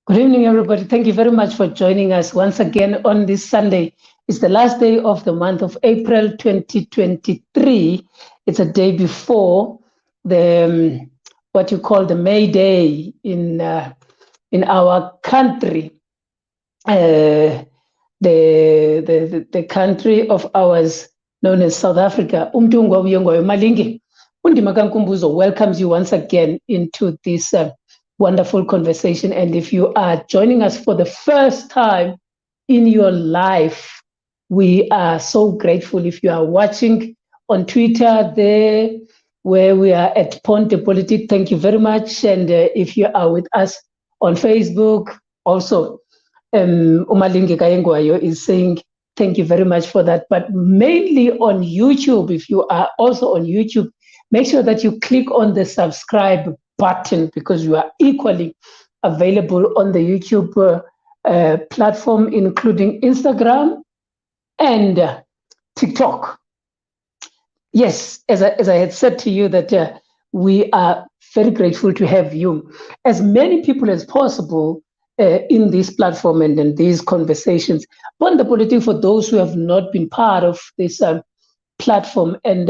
Good evening, everybody. Thank you very much for joining us once again on this Sunday. It's the last day of the month of April 2023. It's a day before the what you call the May Day in our country, the country of ours known as South Africa. Umtungwa Uyongwa Malingi, Undima Kankumbuzo welcomes you once again into this wonderful conversation. And if you are joining us for the first time in your life, we are so grateful. If you are watching on Twitter there, where we are at Ponte Politik, thank you very much. And if you are with us on Facebook, also, Umalingi Kayengwayo is saying thank you very much for that. But mainly on YouTube, if you are also on YouTube, make sure that you click on the subscribe button, because you are equally available on the YouTube platform, including Instagram and TikTok. Yes, as I had said to you, that we are very grateful to have you, as many people as possible, in this platform and in these conversations. On the Politik, for those who have not been part of this platform, and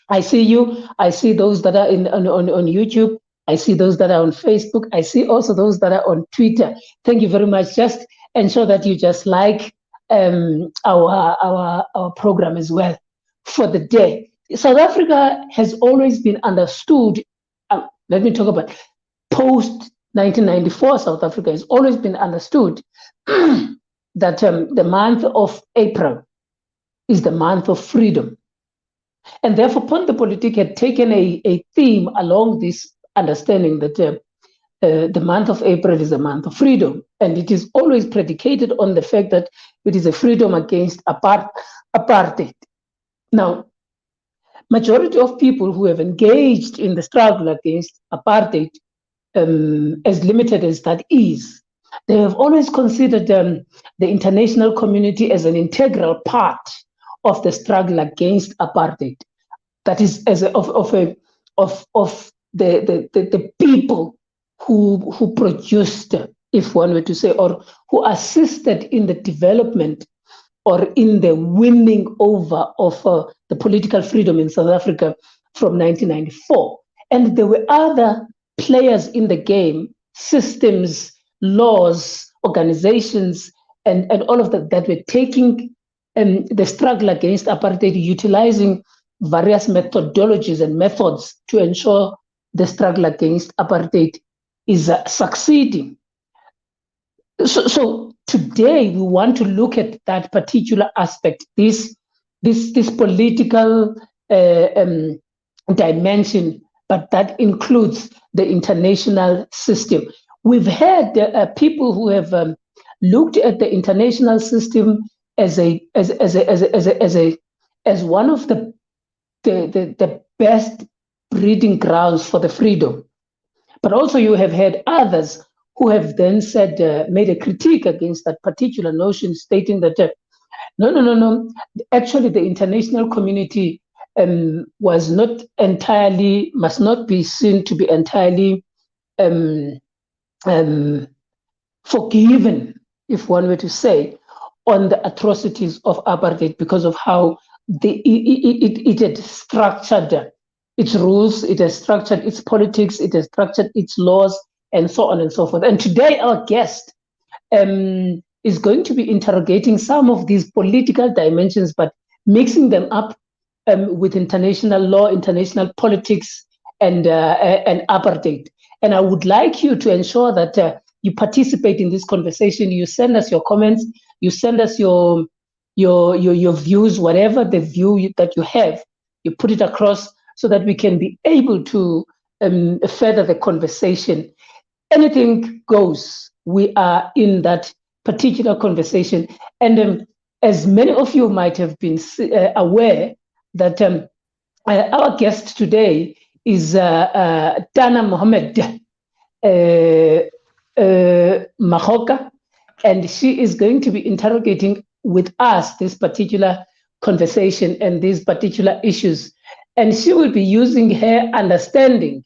I see you. I see those that are on YouTube. I see those that are on Facebook. I see also those that are on Twitter. Thank you very much. Just ensure that you just like our program as well for the day. South Africa has always been understood. Let me talk about post 1994. South Africa has always been understood that the month of April is the month of freedom. And therefore, Ponte Politik had taken a theme along this understanding that the month of April is a month of freedom. And it is always predicated on the fact that it is a freedom against apartheid. Now, majority of people who have engaged in the struggle against apartheid, as limited as that is, they have always considered the international community as an integral part of the struggle against apartheid. That is, as of the people who produced, if one were to say, or who assisted in the development or in the winning over of the political freedom in South Africa from 1994. And there were other players in the game, systems, laws, organizations, and all of that were taking the struggle against apartheid, utilizing various methodologies and methods to ensure the struggle against apartheid is succeeding. So today we want to look at that particular aspect, this political dimension, but that includes the international system. We've had people who have looked at the international system as one of the best breeding grounds for the freedom. But also you have had others who have then said, made a critique against that particular notion, stating that no. Actually, the international community must not be seen to be entirely forgiven, if one were to say, on the atrocities of apartheid, because of how it had structured its rules, it has structured its politics, it has structured its laws, and so on and so forth. And today our guest is going to be interrogating some of these political dimensions, but mixing them up with international law, international politics, and apartheid. And I would like you to ensure that you participate in this conversation. You send us your comments, you send us your views, whatever the view that you have, you put it across so that we can be able to further the conversation. Anything goes. We are in that particular conversation. And as many of you might have been aware that our guest today is Tana Mohamed Mahoka, and she is going to be interrogating with us this particular conversation and these particular issues. And she will be using her understanding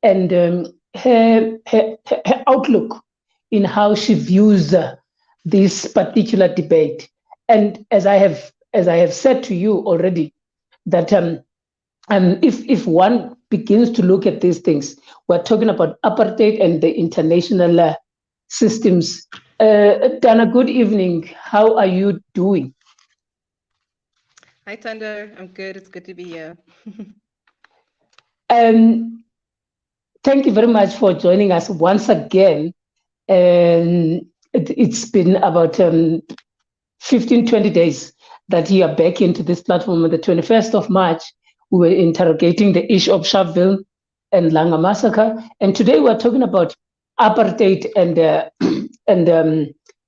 and her outlook in how she views this particular debate. And as I have said to you already, that if one begins to look at these things, we're talking about apartheid and the international systems. Tana, good evening. How are you doing? Hi, Tando. I'm good. It's good to be here. Thank you very much for joining us once again. And it's been about 15, 20 days that you are back into this platform. On the 21st of March, we were interrogating the issue of Sharpeville and Langa massacre. And today we're talking about apartheid and the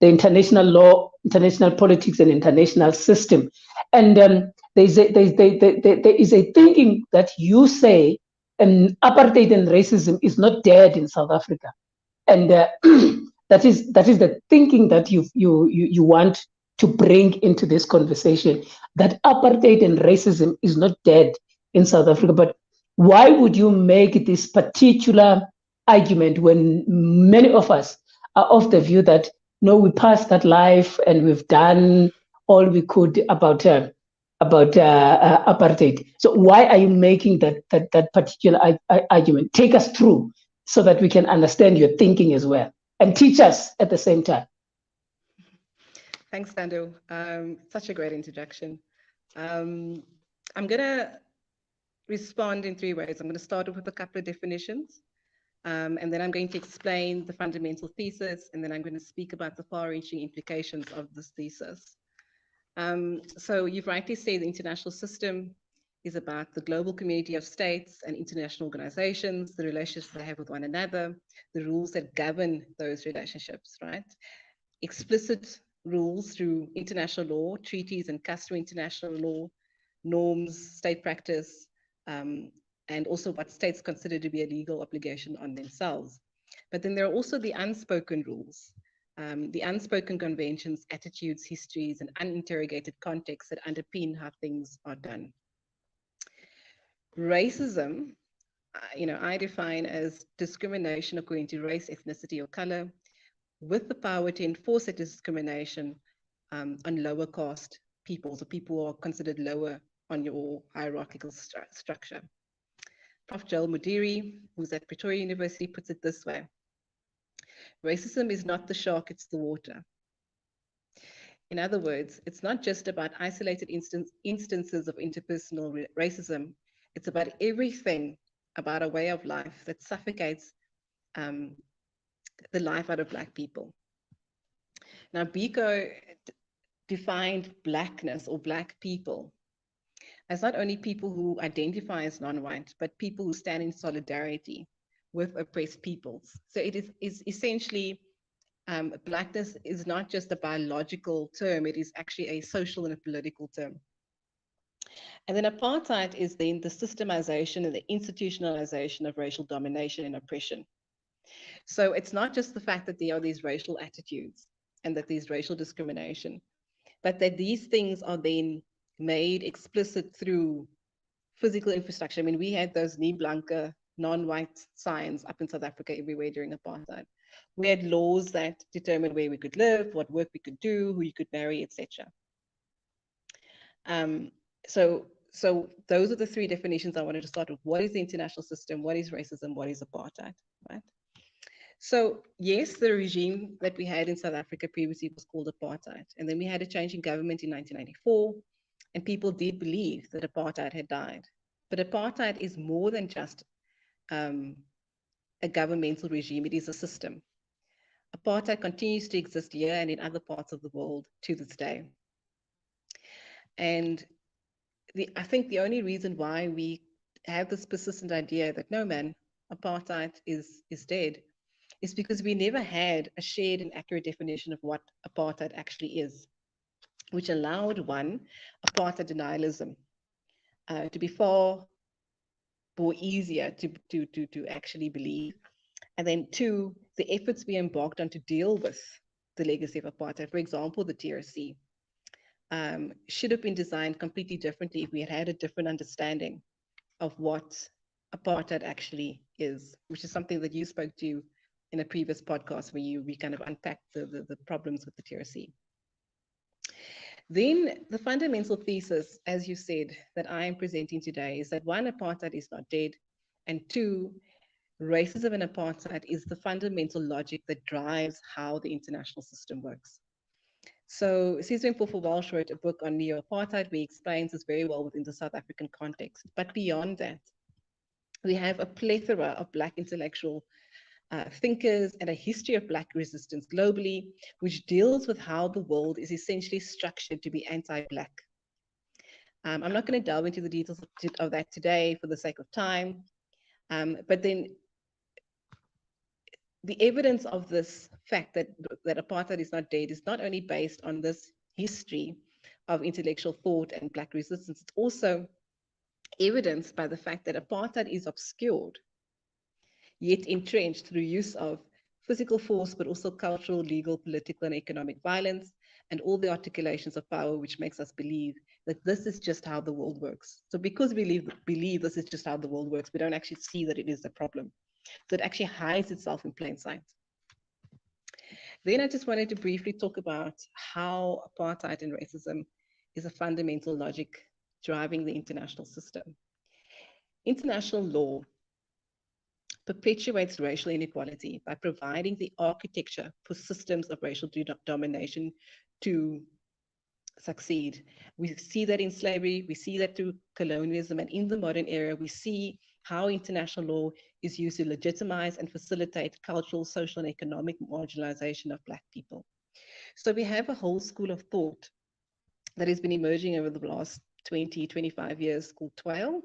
international law, international politics, and international system. And there is a thinking that you say apartheid and racism is not dead in South Africa, and that is the thinking that you want to bring into this conversation. That apartheid and racism is not dead in South Africa, but why would you make this particular argument when many of us are of the view that no, we passed that life and we've done all we could about apartheid. So why are you making that particular argument? Take us through so that we can understand your thinking as well and teach us at the same time. Thanks, Tando. Such a great introduction. I'm going to respond in three ways. I'm going to start off with a couple of definitions, and then I'm going to explain the fundamental thesis, and then I'm going to speak about the far-reaching implications of this thesis. So you've rightly said the international system is about the global community of states and international organizations, the relationships they have with one another, the rules that govern those relationships, right? Explicit rules through international law, treaties and customary international law, norms, state practice, and also what states consider to be a legal obligation on themselves. But then there are also the unspoken rules, the unspoken conventions, attitudes, histories, and uninterrogated contexts that underpin how things are done. Racism, I define as discrimination according to race, ethnicity, or color, with the power to enforce that discrimination on lower caste people, so people who are considered lower on your hierarchical structure. Prof. Joel Mudiri, who's at Pretoria University, puts it this way: racism is not the shark, it's the water. In other words, it's not just about isolated instances of interpersonal racism, it's about everything about a way of life that suffocates the life out of Black people. Now, Biko defined Blackness or Black people as not only people who identify as non-white, but people who stand in solidarity with oppressed peoples. So it is essentially, Blackness is not just a biological term, it is actually a social and a political term. And then apartheid is then the systemization and the institutionalization of racial domination and oppression. So it's not just the fact that there are these racial attitudes and that there's racial discrimination, but that these things are then made explicit through physical infrastructure. I mean, we had those nie blanke, non-white signs up in South Africa everywhere during apartheid. We had laws that determined where we could live, what work we could do, who you could marry, etc. So those are the three definitions I wanted to start with. What is the international system? What is racism? What is apartheid? Right? So yes, the regime that we had in South Africa previously was called apartheid. And then we had a change in government in 1994, and people did believe that apartheid had died. But apartheid is more than just a governmental regime, it is a system. Apartheid continues to exist here and in other parts of the world to this day. And I think the only reason why we have this persistent idea that no man, apartheid is dead, is because we never had a shared and accurate definition of what apartheid actually is, which allowed one, apartheid denialism, to be far more easier to actually believe. And then two, the efforts we embarked on to deal with the legacy of apartheid, for example, the TRC, should have been designed completely differently if we had a different understanding of what apartheid actually is, which is something that you spoke to in a previous podcast where we kind of unpacked the problems with the TRC. Then the fundamental thesis, as you said, that I am presenting today is that one, apartheid is not dead, and two, racism and apartheid is the fundamental logic that drives how the international system works. So Sizwe Mpofu-Walsh wrote a book on neo-apartheid where he explains this very well within the South African context. But beyond that, we have a plethora of Black intellectual thinkers and a history of Black resistance globally, which deals with how the world is essentially structured to be anti-Black. I'm not going to delve into the details of that today for the sake of time, but then the evidence of this fact that apartheid is not dead is not only based on this history of intellectual thought and Black resistance, it's also evidenced by the fact that apartheid is obscured, yet entrenched through use of physical force, but also cultural, legal, political, and economic violence, and all the articulations of power, which makes us believe that this is just how the world works. So because we believe this is just how the world works, we don't actually see that it is a problem. So it actually hides itself in plain sight. Then I just wanted to briefly talk about how apartheid and racism is a fundamental logic driving the international system. International law perpetuates racial inequality by providing the architecture for systems of racial domination to succeed. We see that in slavery, we see that through colonialism, and in the modern era, we see how international law is used to legitimize and facilitate cultural, social, and economic marginalization of Black people. So we have a whole school of thought that has been emerging over the last 20, 25 years called TWAIL,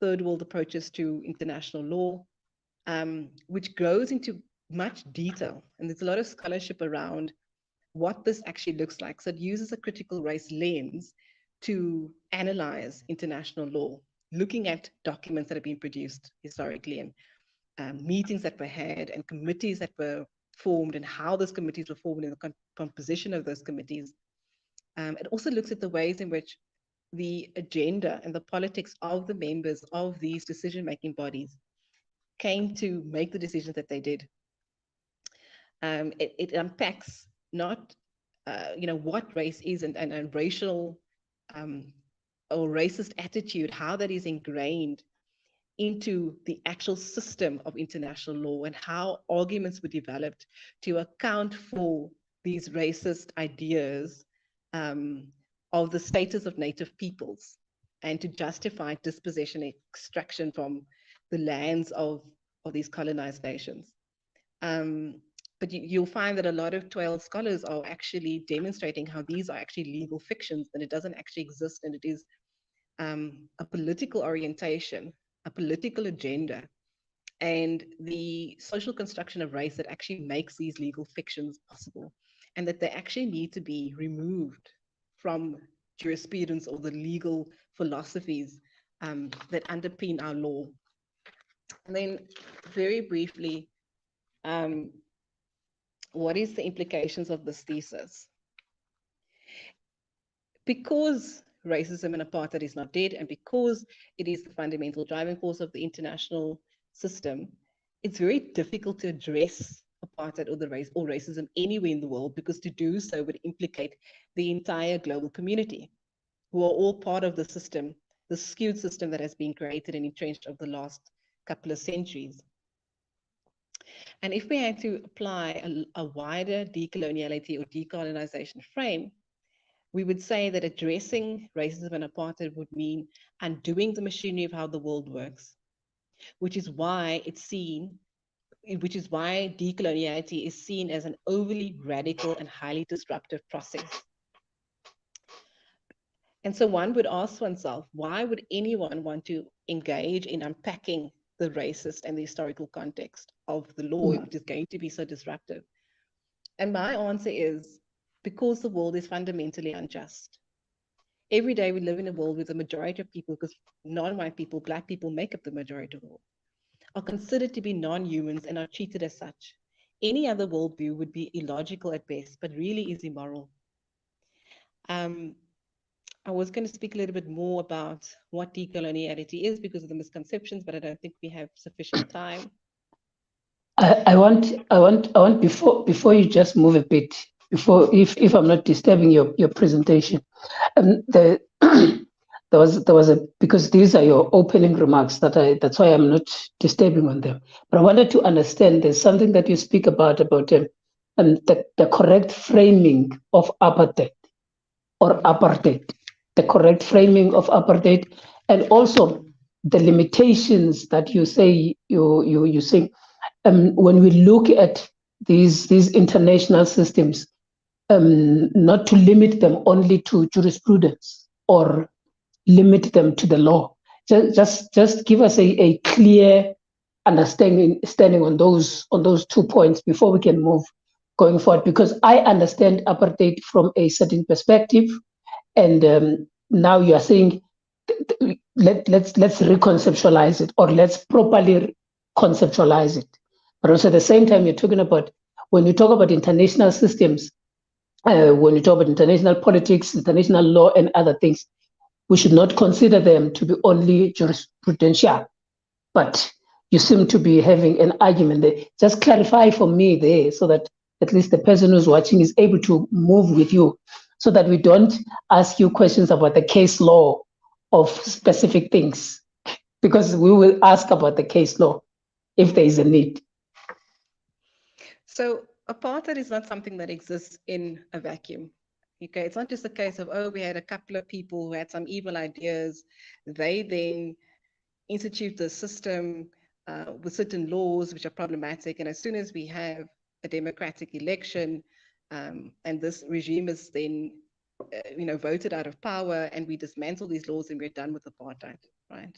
Third World Approaches to International Law, which goes into much detail. And there's a lot of scholarship around what this actually looks like. So it uses a critical race lens to analyze international law, looking at documents that have been produced historically, and meetings that were had, and committees that were formed, and how those committees were formed, and the composition of those committees. It also looks at the ways in which the agenda and the politics of the members of these decision-making bodies came to make the decisions that they did. It unpacks not, what race is, and racial or racist attitude, how that is ingrained into the actual system of international law, and how arguments were developed to account for these racist ideas of the status of native peoples, and to justify dispossession and extraction from the lands of these colonized nations. But you'll find that a lot of TWAIL scholars are actually demonstrating how these are actually legal fictions, and it doesn't actually exist, and it is a political orientation, a political agenda, and the social construction of race that actually makes these legal fictions possible, and that they actually need to be removed from jurisprudence or the legal philosophies that underpin our law. And then very briefly, what is the implications of this thesis? Because racism and apartheid is not dead, and because it is the fundamental driving force of the international system, it's very difficult to address apartheid or racism anywhere in the world, because to do so would implicate the entire global community, who are all part of the system, the skewed system that has been created and entrenched over the last couple of centuries. And if we had to apply a wider decoloniality or decolonization frame, we would say that addressing racism and apartheid would mean undoing the machinery of how the world works, which is why decoloniality is seen as an overly radical and highly disruptive process. And so one would ask oneself, why would anyone want to engage in unpacking the racist and the historical context of the law, which is going to be so disruptive? And my answer is, because the world is fundamentally unjust. Every day we live in a world where the majority of people, because non-white people, Black people make up the majority of the world, are considered to be non-humans and are treated as such. Any other worldview would be illogical at best, but really is immoral. I was going to speak a little bit more about what decoloniality is because of the misconceptions, but I don't think we have sufficient time. I want before you just move a bit, before if I'm not disturbing your presentation, the there was a, because these are your opening remarks that's why I'm not disturbing on them. But I wanted to understand there's something that you speak about the correct framing of apartheid or apartheid, the correct framing of apartheid, and also the limitations that you say you say when we look at these international systems, not to limit them only to jurisprudence or limit them to the law. Just give us a clear understanding standing on those 2 points before we can move going forward. Because I understand apartheid from a certain perspective, and now you are saying let's reconceptualize it, or let's properly conceptualize it. But also at the same time, you're talking about, when you talk about international systems, when you talk about international politics, international law, and other things, we should not consider them to be only jurisprudential. But you seem to be having an argument there. Just clarify for me there, so that at least the person who's watching is able to move with you, so that we don't ask you questions about the case law of specific things, because we will ask about the case law if there is a need. So apartheid is not something that exists in a vacuum. Okay, it's not just a case of, oh, we had a couple of people who had some evil ideas. They then institute the system with certain laws which are problematic. And as soon as we have a democratic election, and this regime is then voted out of power, and we dismantle these laws, and we're done with apartheid, right?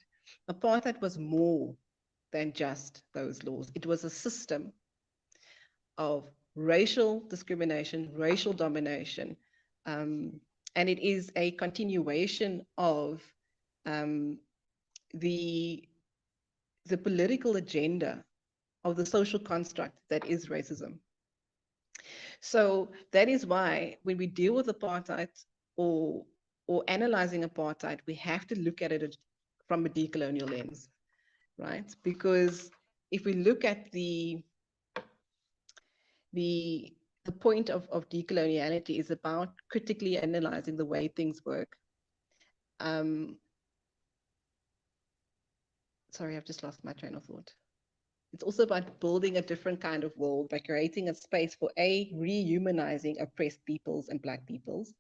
Apartheid was more than just those laws. It was a system of racial discrimination, racial domination, and it is a continuation of the political agenda of the social construct that is racism. So that is why when we deal with apartheid or analyzing apartheid, we have to look at it from a decolonial lens, right? Because if we look at the point of decoloniality is about critically analyzing the way things work. Sorry, I've just lost my train of thought. It's also about building a different kind of world by creating a space for A, rehumanizing oppressed peoples and Black peoples,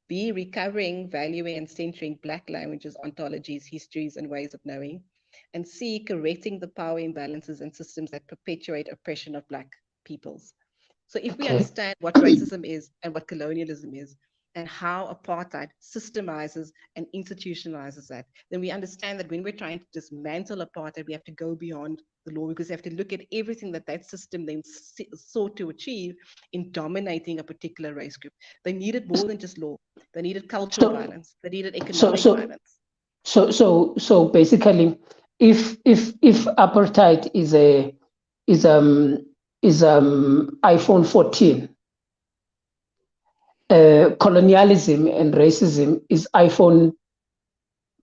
B, recovering, valuing, and centering Black languages, ontologies, histories, and ways of knowing, and C, correcting the power imbalances and systems that perpetuate oppression of Black peoples. So if we understand what racism is and what colonialism is, and how apartheid systemizes and institutionalizes that, then we understand that when we're trying to dismantle apartheid, we have to go beyond the law, because we have to look at everything that system then sought to achieve in dominating a particular race group. They needed more than just law. They needed cultural violence. They needed economic violence. So basically, if apartheid is iPhone 14, colonialism and racism is iPhone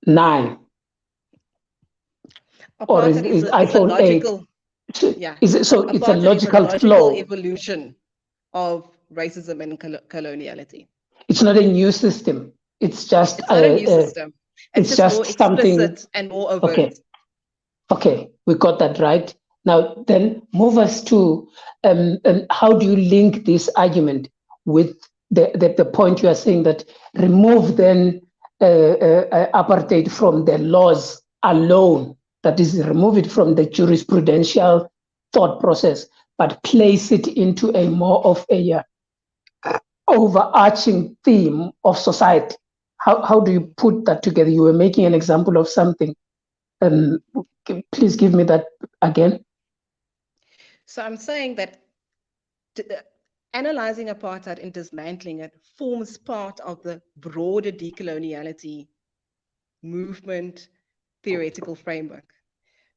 9, or is iPhone 8. Yeah. It's a logical flow. Evolution of racism and coloniality. It's not a new system. It's just it's not a new system. It's just more explicit something, and more overt. Okay, we got that right. Now then, move us to how do you link this argument with the point you are saying that remove then apartheid from the laws alone, that is, remove it from the jurisprudential thought process, but place it into a more of a overarching theme of society. How do you put that together? You were making an example of something. Please give me that again. So I'm saying that analyzing apartheid and dismantling it forms part of the broader decoloniality movement theoretical framework.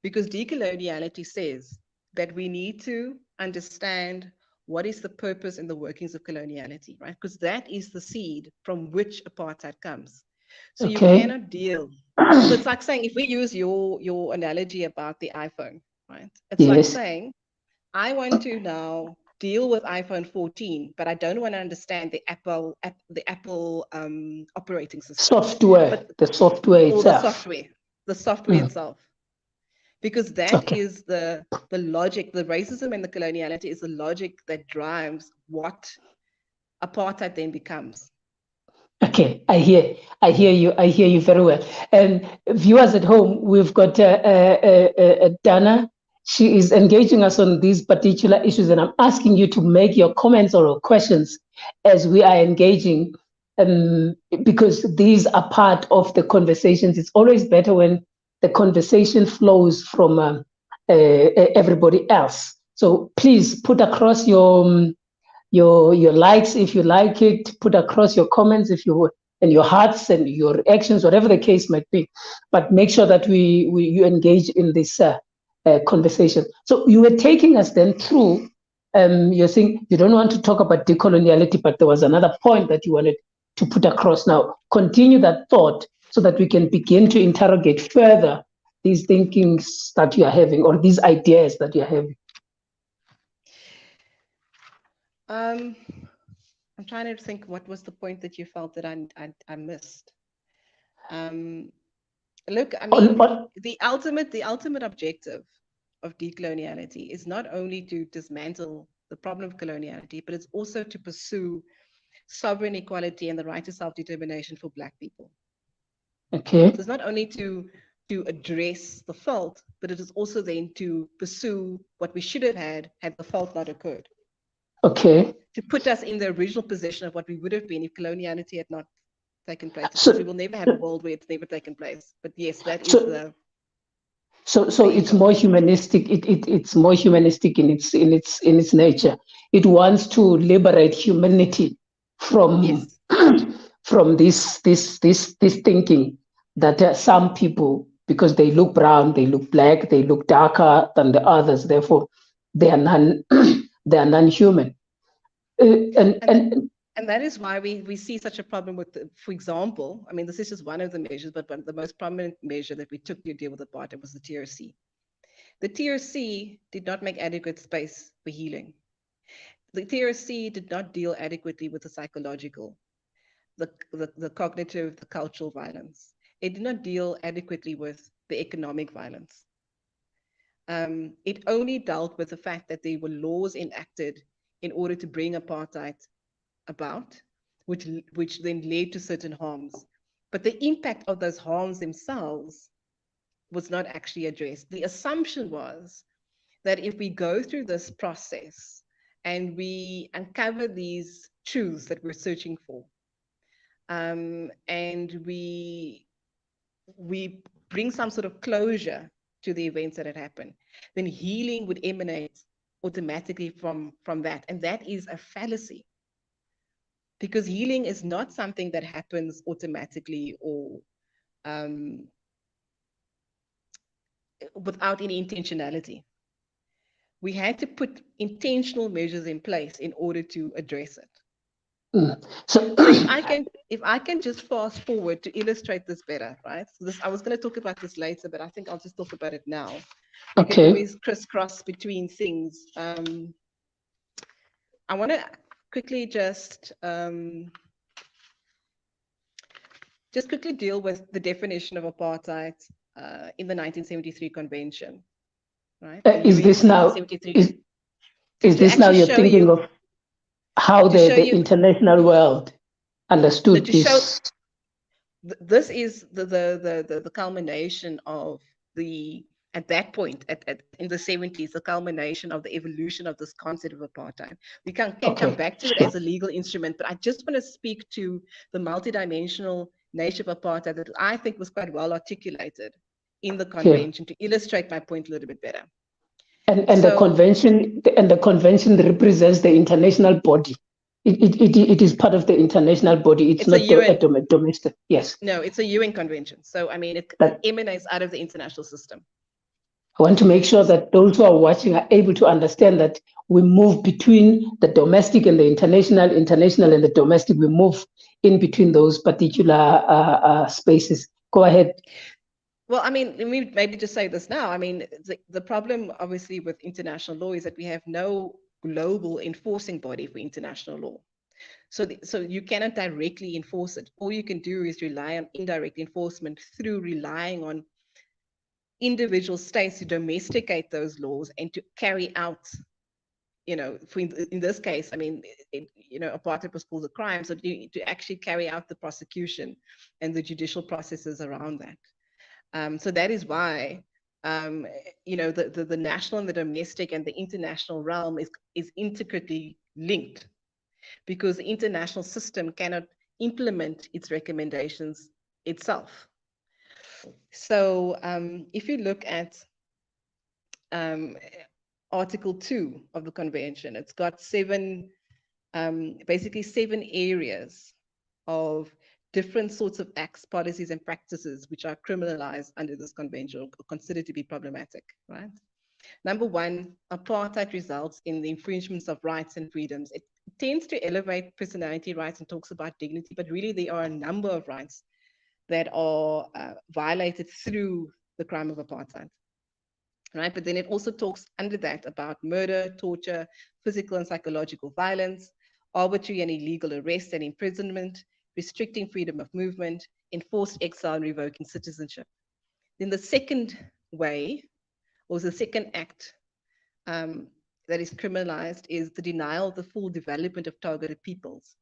Because decoloniality says that we need to understand what is the purpose and the workings of coloniality, right? Because that is the seed from which apartheid comes. So you cannot deal. So it's like saying, if we use your analogy about the iPhone, right? It's like saying, I want to now deal with iPhone 14, but I don't want to understand the Apple operating system, Software, the software or the itself. software itself, because that Okay. is the logic. The racism and the coloniality is the logic that drives what apartheid then becomes. Okay, I hear you very well. And viewers at home, we've got Tana. She is engaging us on these particular issues, and I'm asking you to make your comments or questions as we are engaging, because these are part of the conversations. It's always better when the conversation flows from everybody else. So please put across your likes if you like it, put across your comments if you would, and your hearts and your actions, whatever the case might be. But make sure that you engage in this conversation. So you were taking us then through. You're saying you don't want to talk about decoloniality, but there was another point that you wanted to put across. Now continue that thought so that we can begin to interrogate further these thinkings that you are having, or these ideas that you're having. I'm trying to think what was the point that you felt that I missed. Look, I mean, the ultimate objective of decoloniality is not only to dismantle the problem of coloniality, but it's also to pursue sovereign equality and the right to self-determination for Black people. Okay. So it's not only to address the fault, but it is also then to pursue what we should have had the fault not occurred. Okay. To put us in the original position of what we would have been if coloniality had not taken place. So we will never have a world where it's never taken place. But yes, that is the. So it's more humanistic. It's more humanistic in its nature. It wants to liberate humanity from from this thinking that some people, because they look brown, they look Black, they look darker than the others, therefore they are non-human. And that is why we see such a problem with, for example, I mean, this is just one of the measures, but the most prominent measure that we took to deal with apartheid was the TRC. The TRC did not make adequate space for healing. The TRC did not deal adequately with the psychological, the cognitive, the cultural violence. It did not deal adequately with the economic violence. It only dealt with the fact that there were laws enacted in order to bring apartheid about, which then led to certain harms. But the impact of those harms themselves was not actually addressed. The assumption was that if we go through this process and we uncover these truths that we're searching for, and we bring some sort of closure to the events that had happened, then healing would emanate automatically from that. And that is a fallacy. Because healing is not something that happens automatically or without any intentionality. We had to put intentional measures in place in order to address it. So if I can just fast forward to illustrate this better, right? So I was going to talk about this later, but I think I'll just talk about it now. We can always crisscross between things. I want to quickly just quickly deal with the definition of apartheid in the 1973 convention, right? Is this now you're thinking of how the international world understood this? This is the culmination of at that point, in the 70s, the culmination of the evolution of this concept of apartheid. We can come back to it as a legal instrument, but I just want to speak to the multidimensional nature of apartheid that I think was quite well articulated in the convention to illustrate my point a little bit better. And the convention represents the international body. It is part of the international body. It's not a domestic. Yes. No, it's a UN convention. So I mean, it emanates out of the international system. I want to make sure that those who are watching are able to understand that we move between the domestic and the international and the domestic. We move in between those particular spaces. Go ahead. Well, I mean, let me maybe just say this now. I mean, the problem obviously with international law is that we have no global enforcing body for international law. So you cannot directly enforce it. All you can do is rely on indirect enforcement through relying on individual states to domesticate those laws and to carry out, in this case, I mean, apartheid was called a crime, so to actually carry out the prosecution and the judicial processes around that. So that is why, the national and the domestic and the international realm is intricately linked, because the international system cannot implement its recommendations itself. So if you look at Article 2 of the convention, it's got basically seven areas of different sorts of acts, policies, and practices which are criminalized under this convention or considered to be problematic, right? Number one, apartheid results in the infringements of rights and freedoms. It tends to elevate personality rights and talks about dignity, but really there are a number of rights that are violated through the crime of apartheid, right? But then it also talks under that about murder, torture, physical and psychological violence, arbitrary and illegal arrest and imprisonment, restricting freedom of movement, enforced exile and revoking citizenship. Then the second way, or the second act that is criminalized, is the denial of the full development of targeted peoples.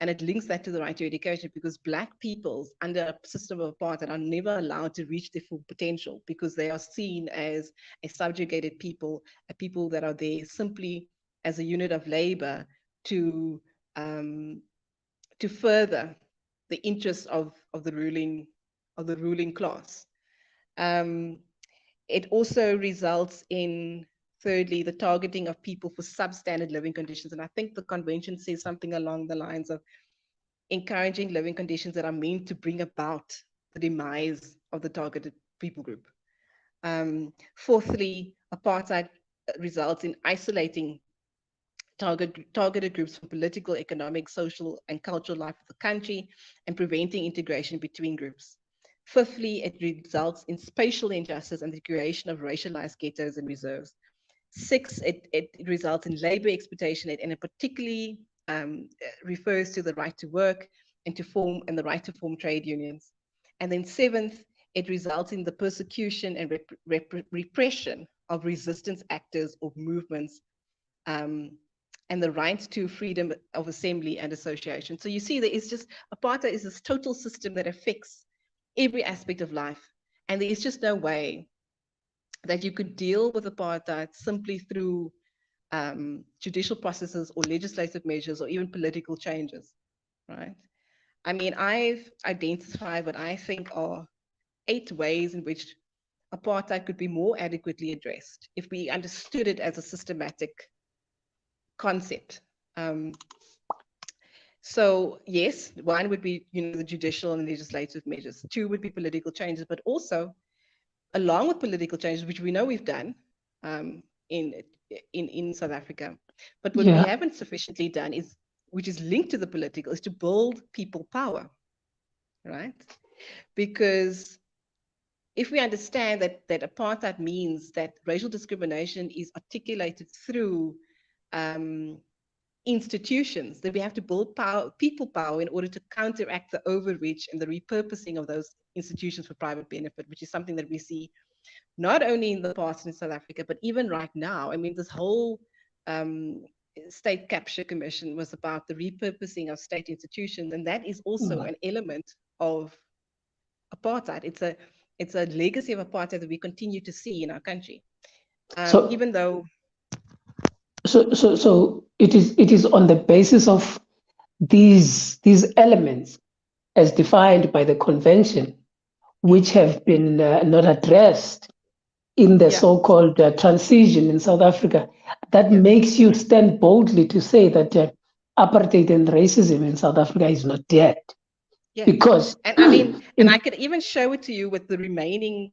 And it links that to the right to education, because Black peoples under a system of apartheid are never allowed to reach their full potential, because they are seen as a subjugated people, a people that are there simply as a unit of labor to further the interests of the ruling class. It also results in, thirdly, the targeting of people for substandard living conditions. And I think the convention says something along the lines of encouraging living conditions that are meant to bring about the demise of the targeted people group. Fourthly, apartheid results in isolating targeted groups from political, economic, social, and cultural life of the country and preventing integration between groups. Fifthly, it results in spatial injustice and the creation of racialized ghettos and reserves. Six, it results in labor exploitation, and it particularly refers to the right to work and the right to form trade unions. And then seventh, it results in the persecution and repression of resistance actors or movements, and the right to freedom of assembly and association. So you see, there is just, apartheid is this total system that affects every aspect of life. And there is just no way that you could deal with apartheid simply through judicial processes or legislative measures or even political changes, right? I mean, I've identified what I think are 8 ways in which apartheid could be more adequately addressed if we understood it as a systematic concept. So yes, one would be, the judicial and legislative measures. 2 would be political changes, but also along with political changes, which we know we've done in South Africa, but what we haven't sufficiently done is, which is linked to the political, is to build people power, right? Because if we understand that apartheid means that racial discrimination is articulated through institutions, that we have to build people power in order to counteract the overreach and the repurposing of those institutions for private benefit, which is something that we see not only in the past in South Africa, but even right now. I mean, this whole state capture commission was about the repurposing of state institutions, and that is also an element of apartheid. It's a legacy of apartheid that we continue to see in our country, even though. So it is on the basis of these elements as defined by the convention, which have been not addressed in the so-called transition in South Africa, that makes you stand boldly to say that apartheid and racism in South Africa is not dead. Yeah. Because, and I mean, and I could even show it to you with the remaining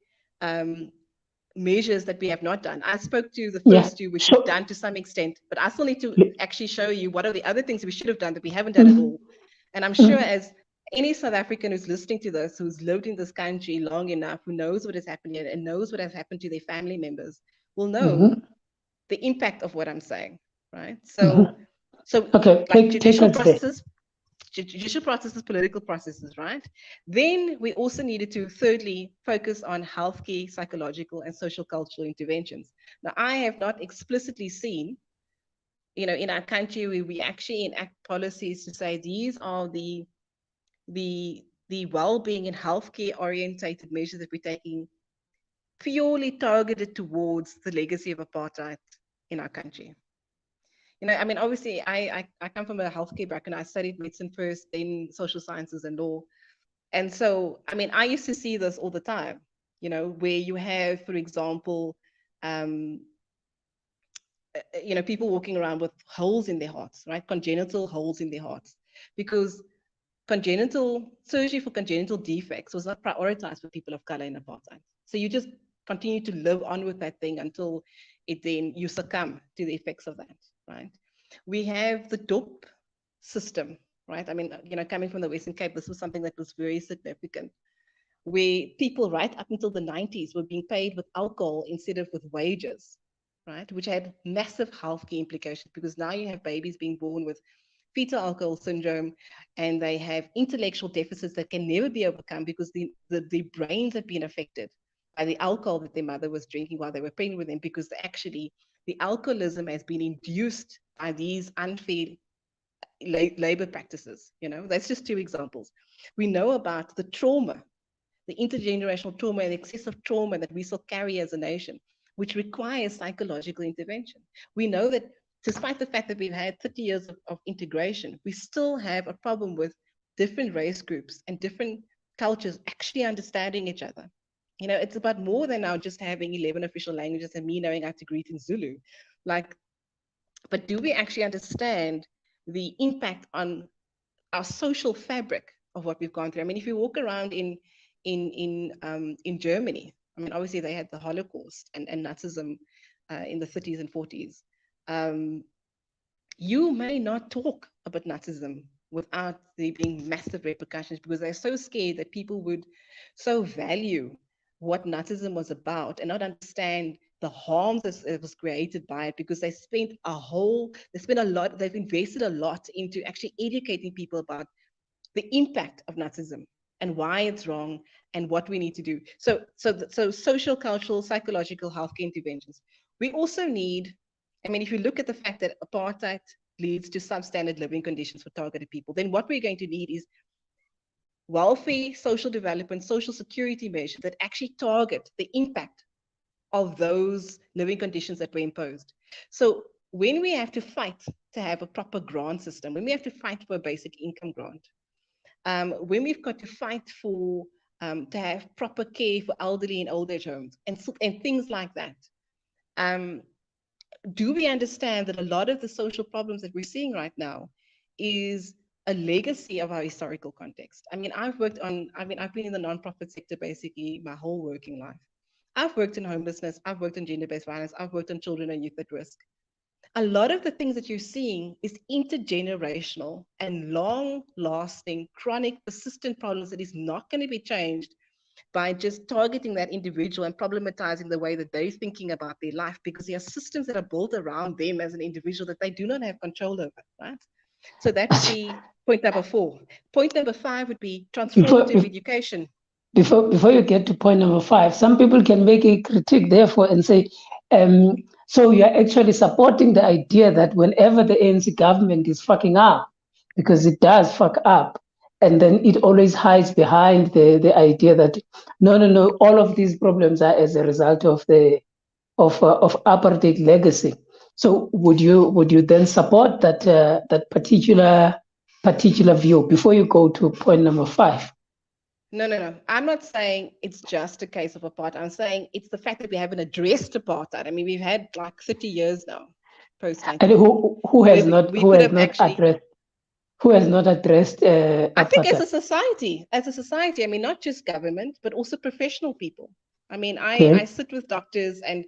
measures that we have not done. I spoke to the first 2, which we've done to some extent, but I still need to actually show you what are the other things we should have done that we haven't done at all. And I'm sure as any South African who's listening to this, who's lived in this country long enough, who knows what has happened here and knows what has happened to their family members, will know the impact of what I'm saying, right? So, okay, like take us there. judicial processes, political processes, right? Then we also needed to, thirdly, focus on healthcare, psychological, and social cultural interventions. Now, I have not explicitly seen, in our country, we actually enact policies to say these are the well-being and healthcare orientated measures that we're taking purely targeted towards the legacy of apartheid in our country. I mean, obviously, I come from a healthcare background. I studied medicine first, then social sciences and law. And so, I mean, I used to see this all the time, where you have, for example, people walking around with holes in their hearts, right? Congenital holes in their hearts. Because surgery for congenital defects was not prioritized for people of color in apartheid. So you just continue to live on with that thing until you succumb to the effects of that, right? We have the dope system, right? I mean, coming from the Western Cape, this was something that was very significant, where people right up until the 90s were being paid with alcohol instead of with wages, right? Which had massive healthcare implications, because now you have babies being born with fetal alcohol syndrome, and they have intellectual deficits that can never be overcome because the brains have been affected by the alcohol that their mother was drinking while they were pregnant with them, because actually the alcoholism has been induced by these unfair labor practices. That's just two examples. We know about the trauma, the intergenerational trauma and excessive trauma that we still carry as a nation, which requires psychological intervention. We know that despite the fact that we've had 30 years of integration, we still have a problem with different race groups and different cultures actually understanding each other. It's about more than now just having 11 official languages and me knowing how to greet in Zulu. But do we actually understand the impact on our social fabric of what we've gone through? I mean, if you walk around in Germany, I mean, obviously they had the Holocaust and Nazism in the 30s and 40s. You may not talk about Nazism without there being massive repercussions, because they're so scared that people would so value what Nazism was about and not understand the harm that was created by it, because they've invested a lot into actually educating people about the impact of Nazism and why it's wrong and what we need to do. So social, cultural, psychological, healthcare interventions. We also need, I mean, if you look at the fact that apartheid leads to substandard living conditions for targeted people, then what we're going to need is welfare, social development, social security measures that actually target the impact of those living conditions that were imposed. So when we have to fight to have a proper grant system, when we have to fight for a basic income grant, when we've got to fight for to have proper care for elderly in old age homes and things like that, do we understand that a lot of the social problems that we're seeing right now is a legacy of our historical context? I mean, I've been in the nonprofit sector basically my whole working life. I've worked in homelessness, I've worked in gender-based violence, I've worked on children and youth at risk. A lot of the things that you're seeing is intergenerational and long-lasting, chronic, persistent problems that is not going to be changed by just targeting that individual and problematizing the way that they're thinking about their life, because there are systems that are built around them as an individual that they do not have control over, right? So that would be point number 4. Point number 5 would be transformative education. Before you get to point number 5, some people can make a critique therefore and say, so you're actually supporting the idea that whenever the ANC government is fucking up, because it does fuck up, and then it always hides behind the idea that no, all of these problems are as a result of apartheid legacy. So would you then support that particular view before you go to point number 5? No. I'm not saying it's just a case of apartheid. I'm saying it's the fact that we haven't addressed apartheid. I mean, we've had like 30 years now post 19. And who has not addressed I think as a society, I mean, not just government, but also professional people. I mean, I sit with doctors and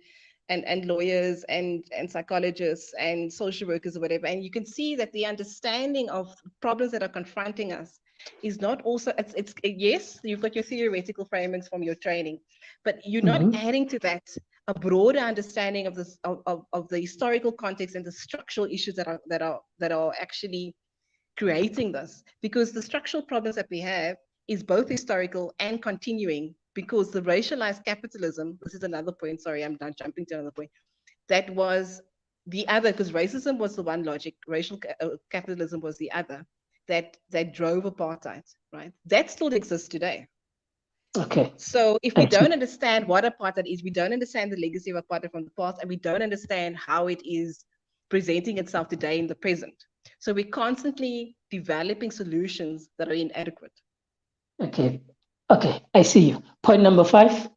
lawyers and psychologists and social workers or whatever, and you can see that the understanding of problems that are confronting us is not also, it's yes, you've got your theoretical frameworks from your training, but you're not adding to that a broader understanding of this of the historical context and the structural issues that are actually creating this, because the structural problems that we have is both historical and continuing, because the racialized capitalism, this is another point, sorry, I'm done jumping to another point, that was the other, because racism was the one logic, racial capitalism was the other, that drove apartheid, right? That still exists today. Okay. So if we don't understand what apartheid is, we don't understand the legacy of apartheid from the past, and we don't understand how it is presenting itself today in the present. So we're constantly developing solutions that are inadequate. Okay. Okay, I see you. Point number 5.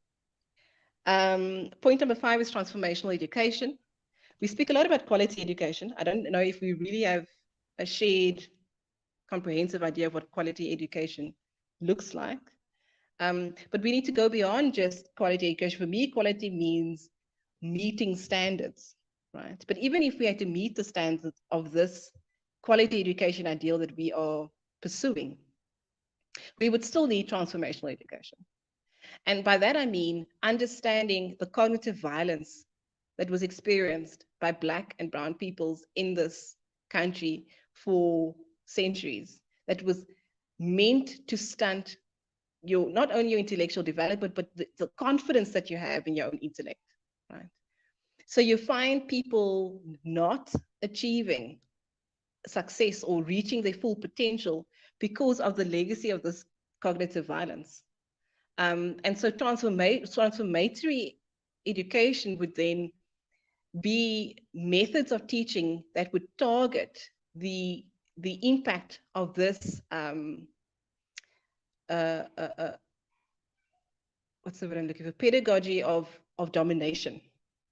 Point number 5 is transformational education. We speak a lot about quality education. I don't know if we really have a shared, comprehensive idea of what quality education looks like. But we need to go beyond just quality education. For me, quality means meeting standards, right? But even if we had to meet the standards of this quality education ideal that we are pursuing, we would still need transformational education. And by that, I mean understanding the cognitive violence that was experienced by Black and brown peoples in this country for centuries, that was meant to stunt not only your intellectual development, but the confidence that you have in your own intellect, right? So you find people not achieving success or reaching their full potential because of the legacy of this cognitive violence. And so transformatory education would then be methods of teaching that would target the impact of this what's the word I'm looking for? Pedagogy of domination,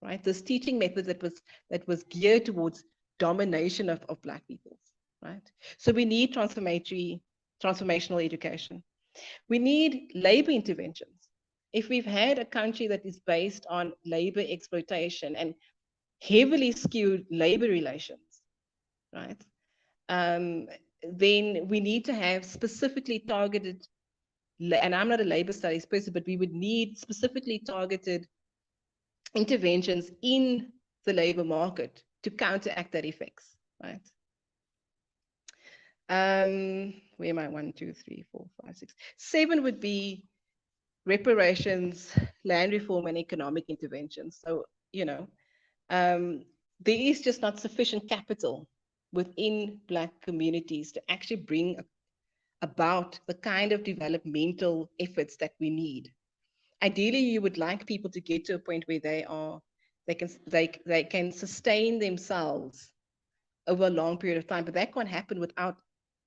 right? This teaching method that was geared towards domination of Black peoples, right? So we need transformational education. We need labor interventions. If we've had a country that is based on labor exploitation and heavily skewed labor relations, right? Then we need to have specifically targeted, and I'm not a labor studies person, but we would need specifically targeted interventions in the labor market to counteract that effects, right? Where am I? 1, 2, 3, 4, 5, 6. 7 would be reparations, land reform, and economic interventions. So, there is just not sufficient capital within Black communities to actually bring about the kind of developmental efforts that we need. Ideally, you would like people to get to a point where they can sustain themselves over a long period of time, but that can't happen without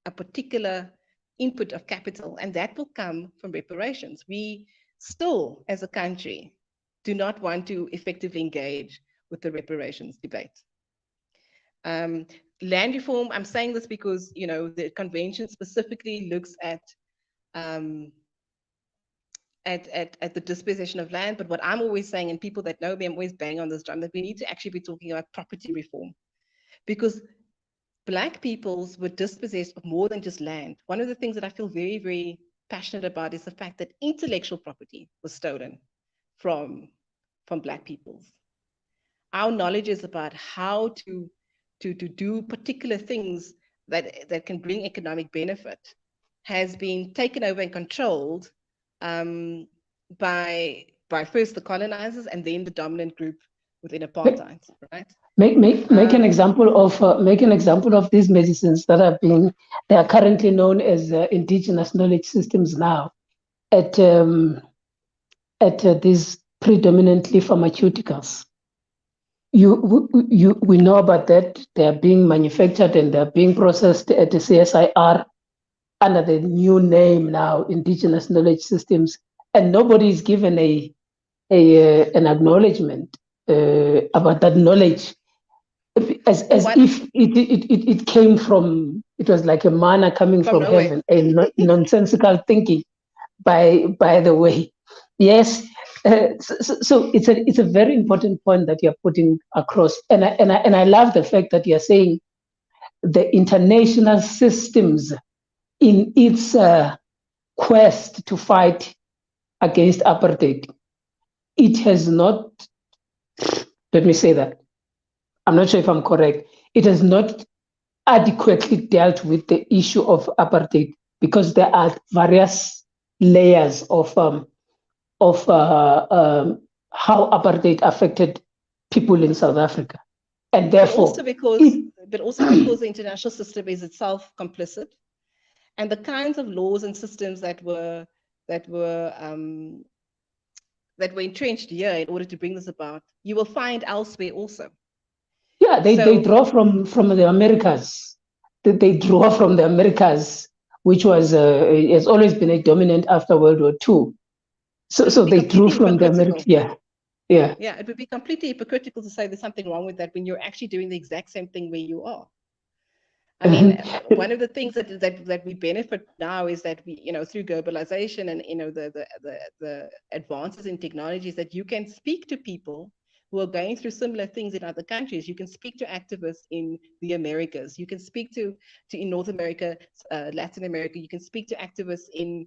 a particular input of capital, and that will come from reparations. We still, as a country, do not want to effectively engage with the reparations debate. Land reform, I'm saying this because, the convention specifically looks at the dispossession of land, but what I'm always saying, and people that know me, I'm always banging on this drum, that we need to actually be talking about property reform, because Black peoples were dispossessed of more than just land. One of the things that I feel very, very passionate about is the fact that intellectual property was stolen from Black peoples. Our knowledge is about how to do particular things that can bring economic benefit has been taken over and controlled by first the colonizers and then the dominant group within apartheid, right? Make an example of these medicines that they are currently known as indigenous knowledge systems now at these predominantly pharmaceuticals. We know about that. They are being manufactured and they're being processed at the CSIR under the new name now, indigenous knowledge systems, and nobody is given an acknowledgement about that knowledge, as if it came from, it was like a manna coming from heaven, a nonsensical thinking, by the way. Yes, so it's a very important point that you're putting across, and I love the fact that you're saying the international systems in its quest to fight against apartheid, it has not, let me say that, I'm not sure if I'm correct, it has not adequately dealt with the issue of apartheid because there are various layers of how apartheid affected people in South Africa, and But therefore, also because, it, the international system is itself complicit, and the kinds of laws and systems that were that were um, that were entrenched here in order to bring this about, you will find elsewhere also. yeah, they So draw from the Americas. They draw from the Americas, which was has always been a dominant after World War II. but it So would be they drew completely from the Americas. hypocritical. Yeah, yeah. Yeah, it would be completely hypocritical to say there's something wrong with that when you're actually doing the exact same thing where you are. I mean, one of the things that we benefit now is that we, through globalization and the advances in technologies, that you can speak to people who are going through similar things in other countries. You can speak to activists in the Americas. You can speak to in North America, Latin America. You can speak to activists in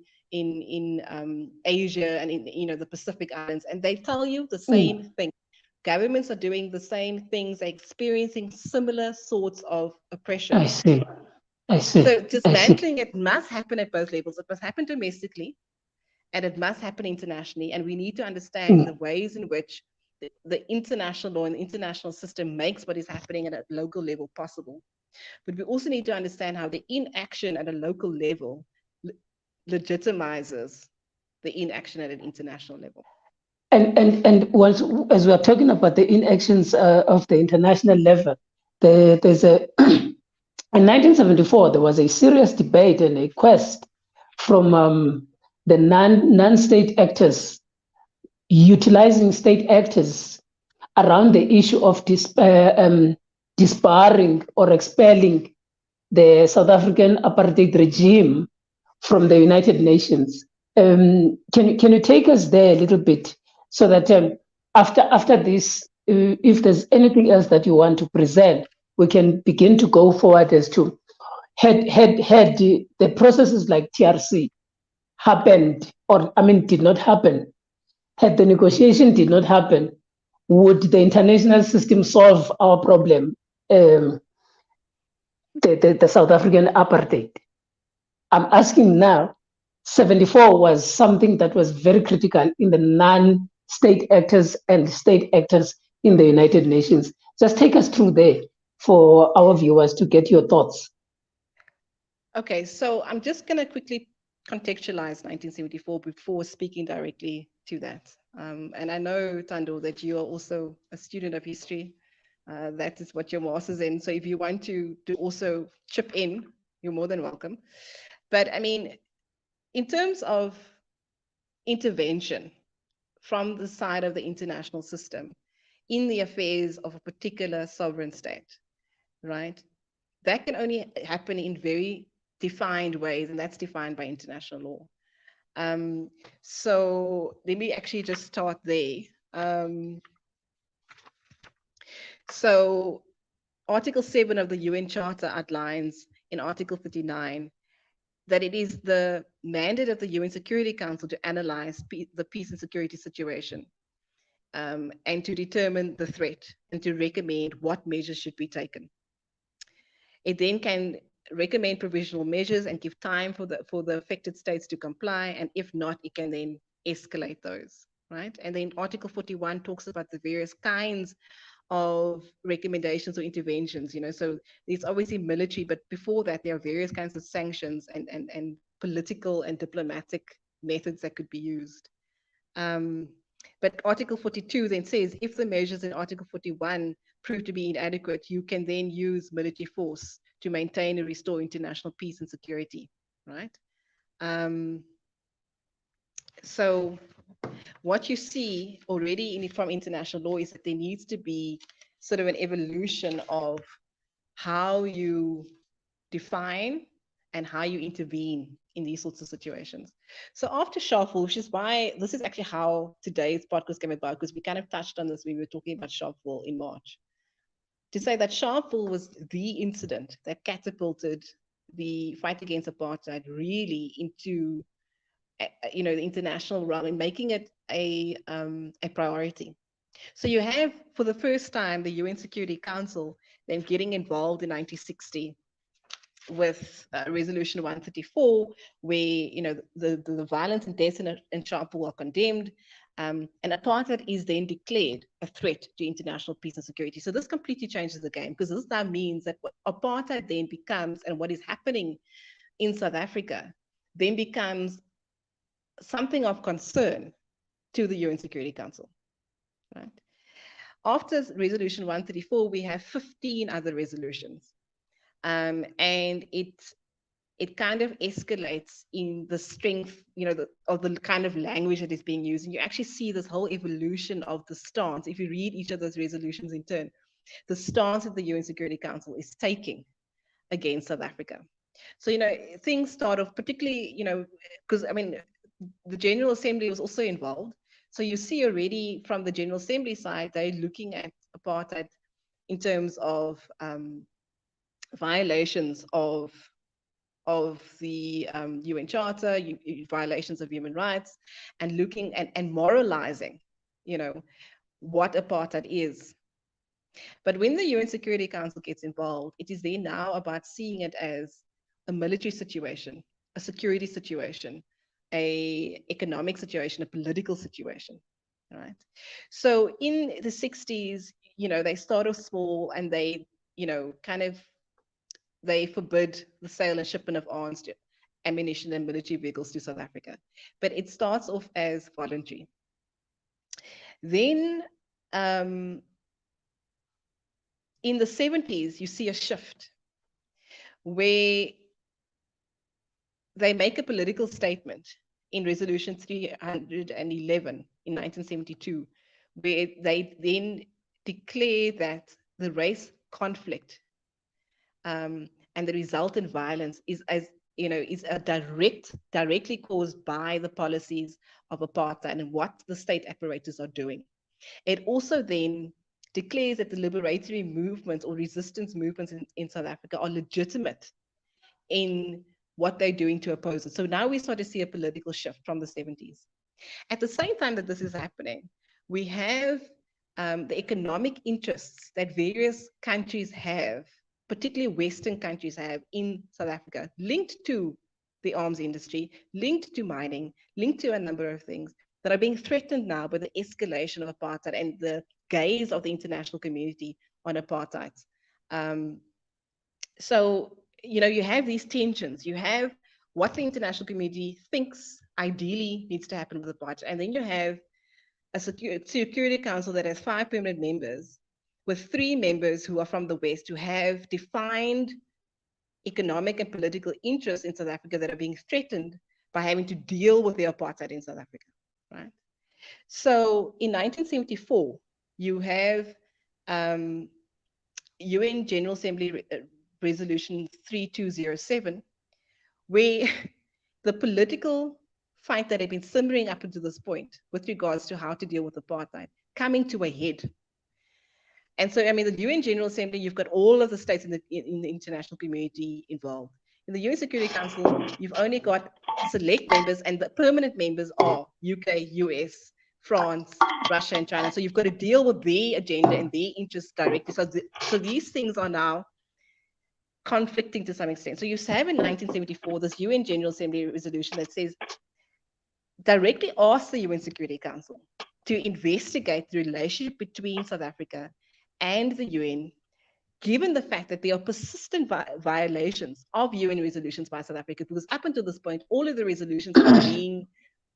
Asia and in the Pacific Islands, and they tell you the same thing. Governments are doing the same things, they're experiencing similar sorts of oppression. I see. I see. So I see. dismantling it must happen at both levels. It must happen domestically and it must happen internationally. And we need to understand the ways in which the international law and the international system makes what is happening at a local level possible. But we also need to understand how the inaction at a local level legitimizes the inaction at an international level. And once, as we are talking about the inactions of the international level, there's a in 1974 there was a serious debate and a quest from the non-state actors utilizing state actors around the issue of disbarring or expelling the South African apartheid regime from the United Nations. Can you take us there a little bit so that after this, if there's anything else that you want to present, we can begin to go forward as to had the processes like TRC happened, or I mean did not happen, had the negotiation did not happen, would the international system solve our problem, the South African apartheid? I'm asking now, 74 was something that was very critical in the non-state actors and state actors in the United Nations. Just take us through there for our viewers to get your thoughts. Okay, so I'm just going to quickly contextualize 1974 before speaking directly to that. And I know, Tando, that you are also a student of history. That is what your master's in. So if you want to also chip in, you're more than welcome. But I mean, in terms of intervention from the side of the international system in the affairs of a particular sovereign state, right? That can only happen in very defined ways, and that's defined by international law. So let me actually just start there. So Article 7 of the UN Charter outlines in Article 39 that it is the mandate of the UN Security Council to analyze the peace and security situation and to determine the threat and to recommend what measures should be taken. It then can recommend provisional measures and give time for the affected states to comply, and if not, it can then escalate those, right? And then Article 41 talks about the various kinds of recommendations or interventions, so there's obviously military, but before that there are various kinds of sanctions and political and diplomatic methods that could be used. But Article 42 then says if the measures in Article 41 prove to be inadequate, you can then use military force to maintain and restore international peace and security, right? So what you see already from international law is that there needs to be sort of an evolution of how you define and how you intervene in these sorts of situations. So after Sharpeville, which is why this is actually how today's podcast came about, because we kind of touched on this when we were talking about Sharpeville in March, to say that Sharpeville was the incident that catapulted the fight against apartheid really into, the international realm and making it a priority. So you have, for the first time, the UN Security Council then getting involved in 1960 with Resolution 134, where the violence and deaths in Sharpeville are condemned, and apartheid is then declared a threat to international peace and security. So this completely changes the game, because this now means that what apartheid then becomes, and what is happening in South Africa, then becomes something of concern to the UN Security Council, right? After Resolution 134, we have 15 other resolutions. And it kind of escalates in the strength, of the kind of language that is being used. And you actually see this whole evolution of the stance. If you read each of those resolutions in turn, the stance that the UN Security Council is taking against South Africa. So, things start off particularly, because, the General Assembly was also involved. So you see already from the General Assembly side, they're looking at apartheid in terms of violations of the UN Charter, violations of human rights, and looking and moralizing, what apartheid is. But when the UN Security Council gets involved, it is then now about seeing it as a military situation, a security situation, a economic situation, a political situation, right? So in the 60s, they start off small, and they, they forbid the sale and shipment of arms, ammunition, and military vehicles to South Africa. But it starts off as voluntary. Then in the 70s, you see a shift where they make a political statement in Resolution 311 in 1972, where they then declare that the race conflict and the resultant violence is directly caused by the policies of apartheid and what the state apparatus are doing. It also then declares that the liberatory movements or resistance movements in South Africa are legitimate in what they're doing to oppose it. So now we start to see a political shift from the 70s. At the same time that this is happening, we have the economic interests that various countries have, particularly Western countries have in South Africa, linked to the arms industry, linked to mining, linked to a number of things that are being threatened now by the escalation of apartheid and the gaze of the international community on apartheid. So, you have these tensions. You have what the international community thinks ideally needs to happen with apartheid. And then you have a Security Council that has 5 permanent members, with 3 members who are from the West, who have defined economic and political interests in South Africa that are being threatened by having to deal with the apartheid in South Africa, right? So in 1974, you have UN General Assembly Resolution 3207, where the political fight that had been simmering up until this point with regards to how to deal with apartheid coming to a head. And so, the UN General Assembly, you've got all of the states in the international community involved. In the UN Security Council, you've only got select members, and the permanent members are UK, US, France, Russia, and China. So you've got to deal with their agenda and their interests directly. So these things are now conflicting to some extent. So you have in 1974 this UN General Assembly resolution that says, directly ask the UN Security Council to investigate the relationship between South Africa and the UN, given the fact that there are persistent violations of UN resolutions by South Africa, because up until this point, all of the resolutions that are being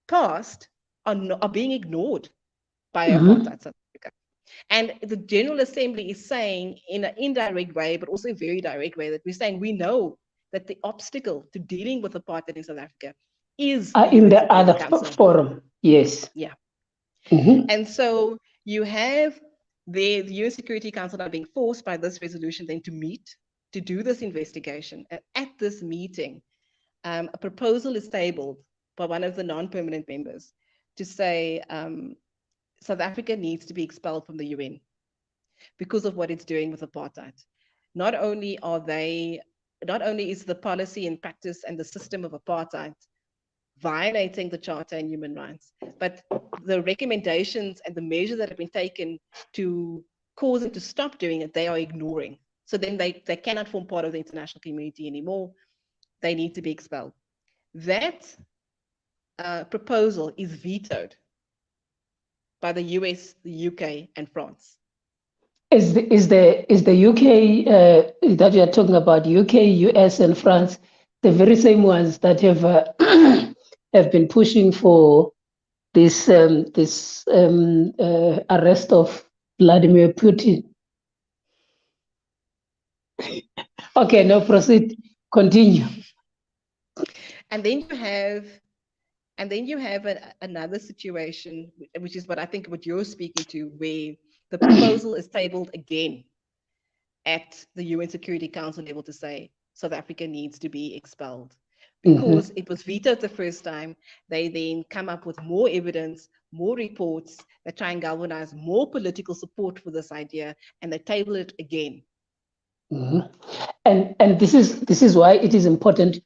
passed are being ignored by apartheid South Africa. And the General Assembly is saying in an indirect way, but also a very direct way, that we're saying we know that the obstacle to dealing with apartheid in South Africa is in the other forum. Yes. Yeah. And so you have the UN Security Council now being forced by this resolution then to meet, to do this investigation. And at this meeting, a proposal is tabled by one of the non-permanent members to say South Africa needs to be expelled from the UN because of what it's doing with apartheid. Not only are they not only is the policy and practice and the system of apartheid violating the Charter and human rights, but the recommendations and the measures that have been taken to cause them to stop doing it, they are ignoring. So then they cannot form part of the international community anymore. They need to be expelled. That proposal is vetoed by the US, the UK, and France. Is the UK that you are talking about, UK, US, and France, the very same ones that have have been pushing for this arrest of Vladimir Putin? Okay, no, proceed, continue. And then you have another situation, which is what I think what you're speaking to, where the proposal is tabled again at the UN Security Council level to say South Africa needs to be expelled. Because it was vetoed the first time, they then come up with more evidence, more reports that try and galvanize more political support for this idea, and they table it again. And this is why it is important.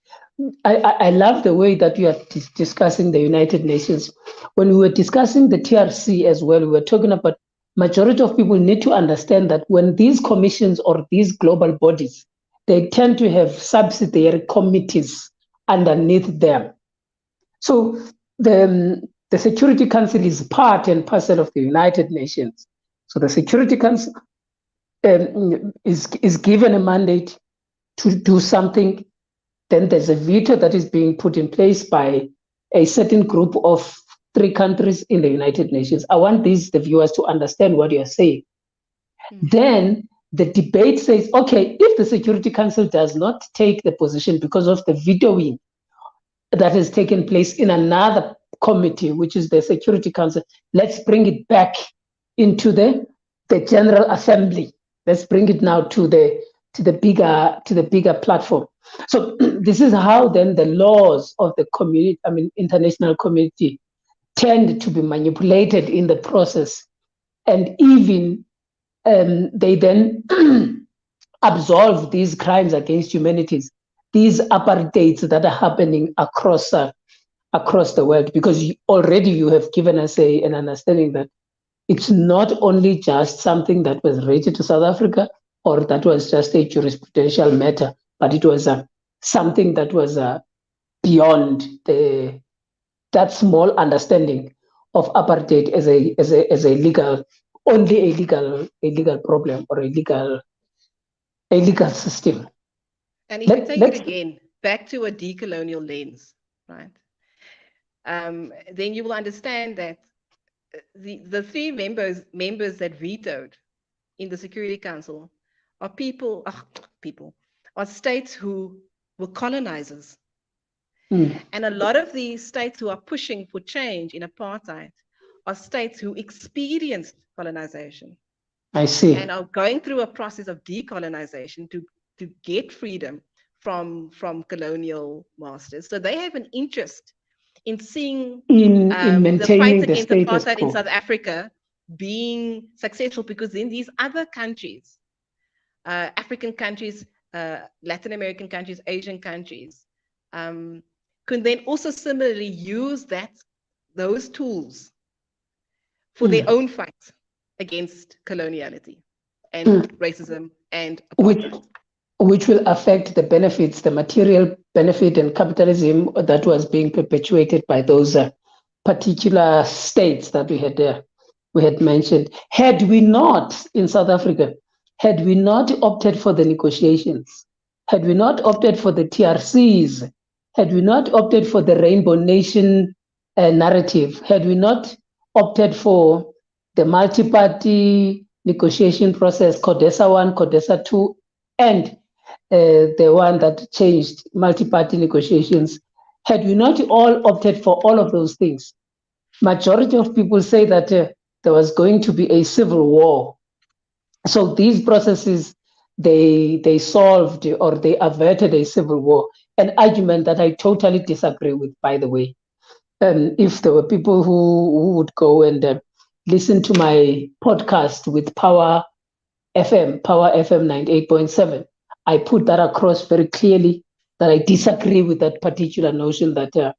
I love the way that you are discussing the United Nations. When we were discussing the TRC as well, we were talking about majority of people need to understand that when these commissions or these global bodies, they tend to have subsidiary committees underneath them. So the Security Council is part and parcel of the United Nations. So the Security Council is given a mandate to do something. Then there's a veto that is being put in place by a certain group of 3 countries in the United Nations. I want the viewers to understand what you're saying. Then the debate says, okay, if the Security Council does not take the position because of the vetoing that has taken place in another committee, which is the Security Council, let's bring it back into the General Assembly. Let's bring it now to the bigger platform. So this is how then the laws of the community, international community, tend to be manipulated in the process, and even they then absolve these crimes against humanity, these apartheids that are happening across the world, because already you have given us an understanding that it's not only just something that was related to South Africa or that was just a jurisprudential matter, but it was something that was beyond that small understanding of apartheid as a legal problem or a legal system. And if you take it again back to a decolonial lens, right? Then you will understand that the 3 members that vetoed in the Security Council are states who were colonizers. And a lot of the states who are pushing for change in apartheid are states who experienced colonization. I see. And are going through a process of decolonization to get freedom from colonial masters. So they have an interest in seeing in maintaining the fight against apartheid quo in South Africa being successful, because then these other countries, African countries, Latin American countries, Asian countries, can then also similarly use those tools for their own fight against coloniality and racism and apartheid. Which will affect the benefits, the material benefit and capitalism that was being perpetuated by those particular states that we had mentioned. Had we not, in South Africa, had we not opted for the negotiations, had we not opted for the TRCs, had we not opted for the Rainbow Nation narrative, had we not opted for the multi-party negotiation process, CODESA 1, CODESA 2, and the one that changed multi-party negotiations, had we not all opted for all of those things, majority of people say that there was going to be a civil war. So these processes, they solved or they averted a civil war, an argument that I totally disagree with, by the way. If there were people who would go and listen to my podcast with Power FM 98.7, I put that across very clearly that I disagree with that particular notion that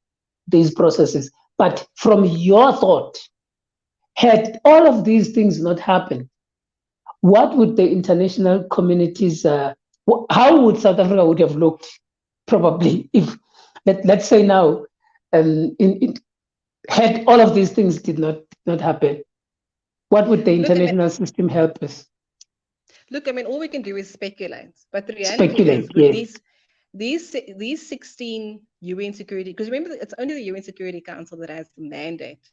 these processes. But from your thought, had all of these things not happened, what would the international communities, how would South Africa would have looked probably if, let's say now, had all of these things did not happen? What would the international system help us? Look, I mean, all we can do is speculate. But the reality Speculate, is with yes. these 16 UN security, because remember, it's only the UN Security Council that has the mandate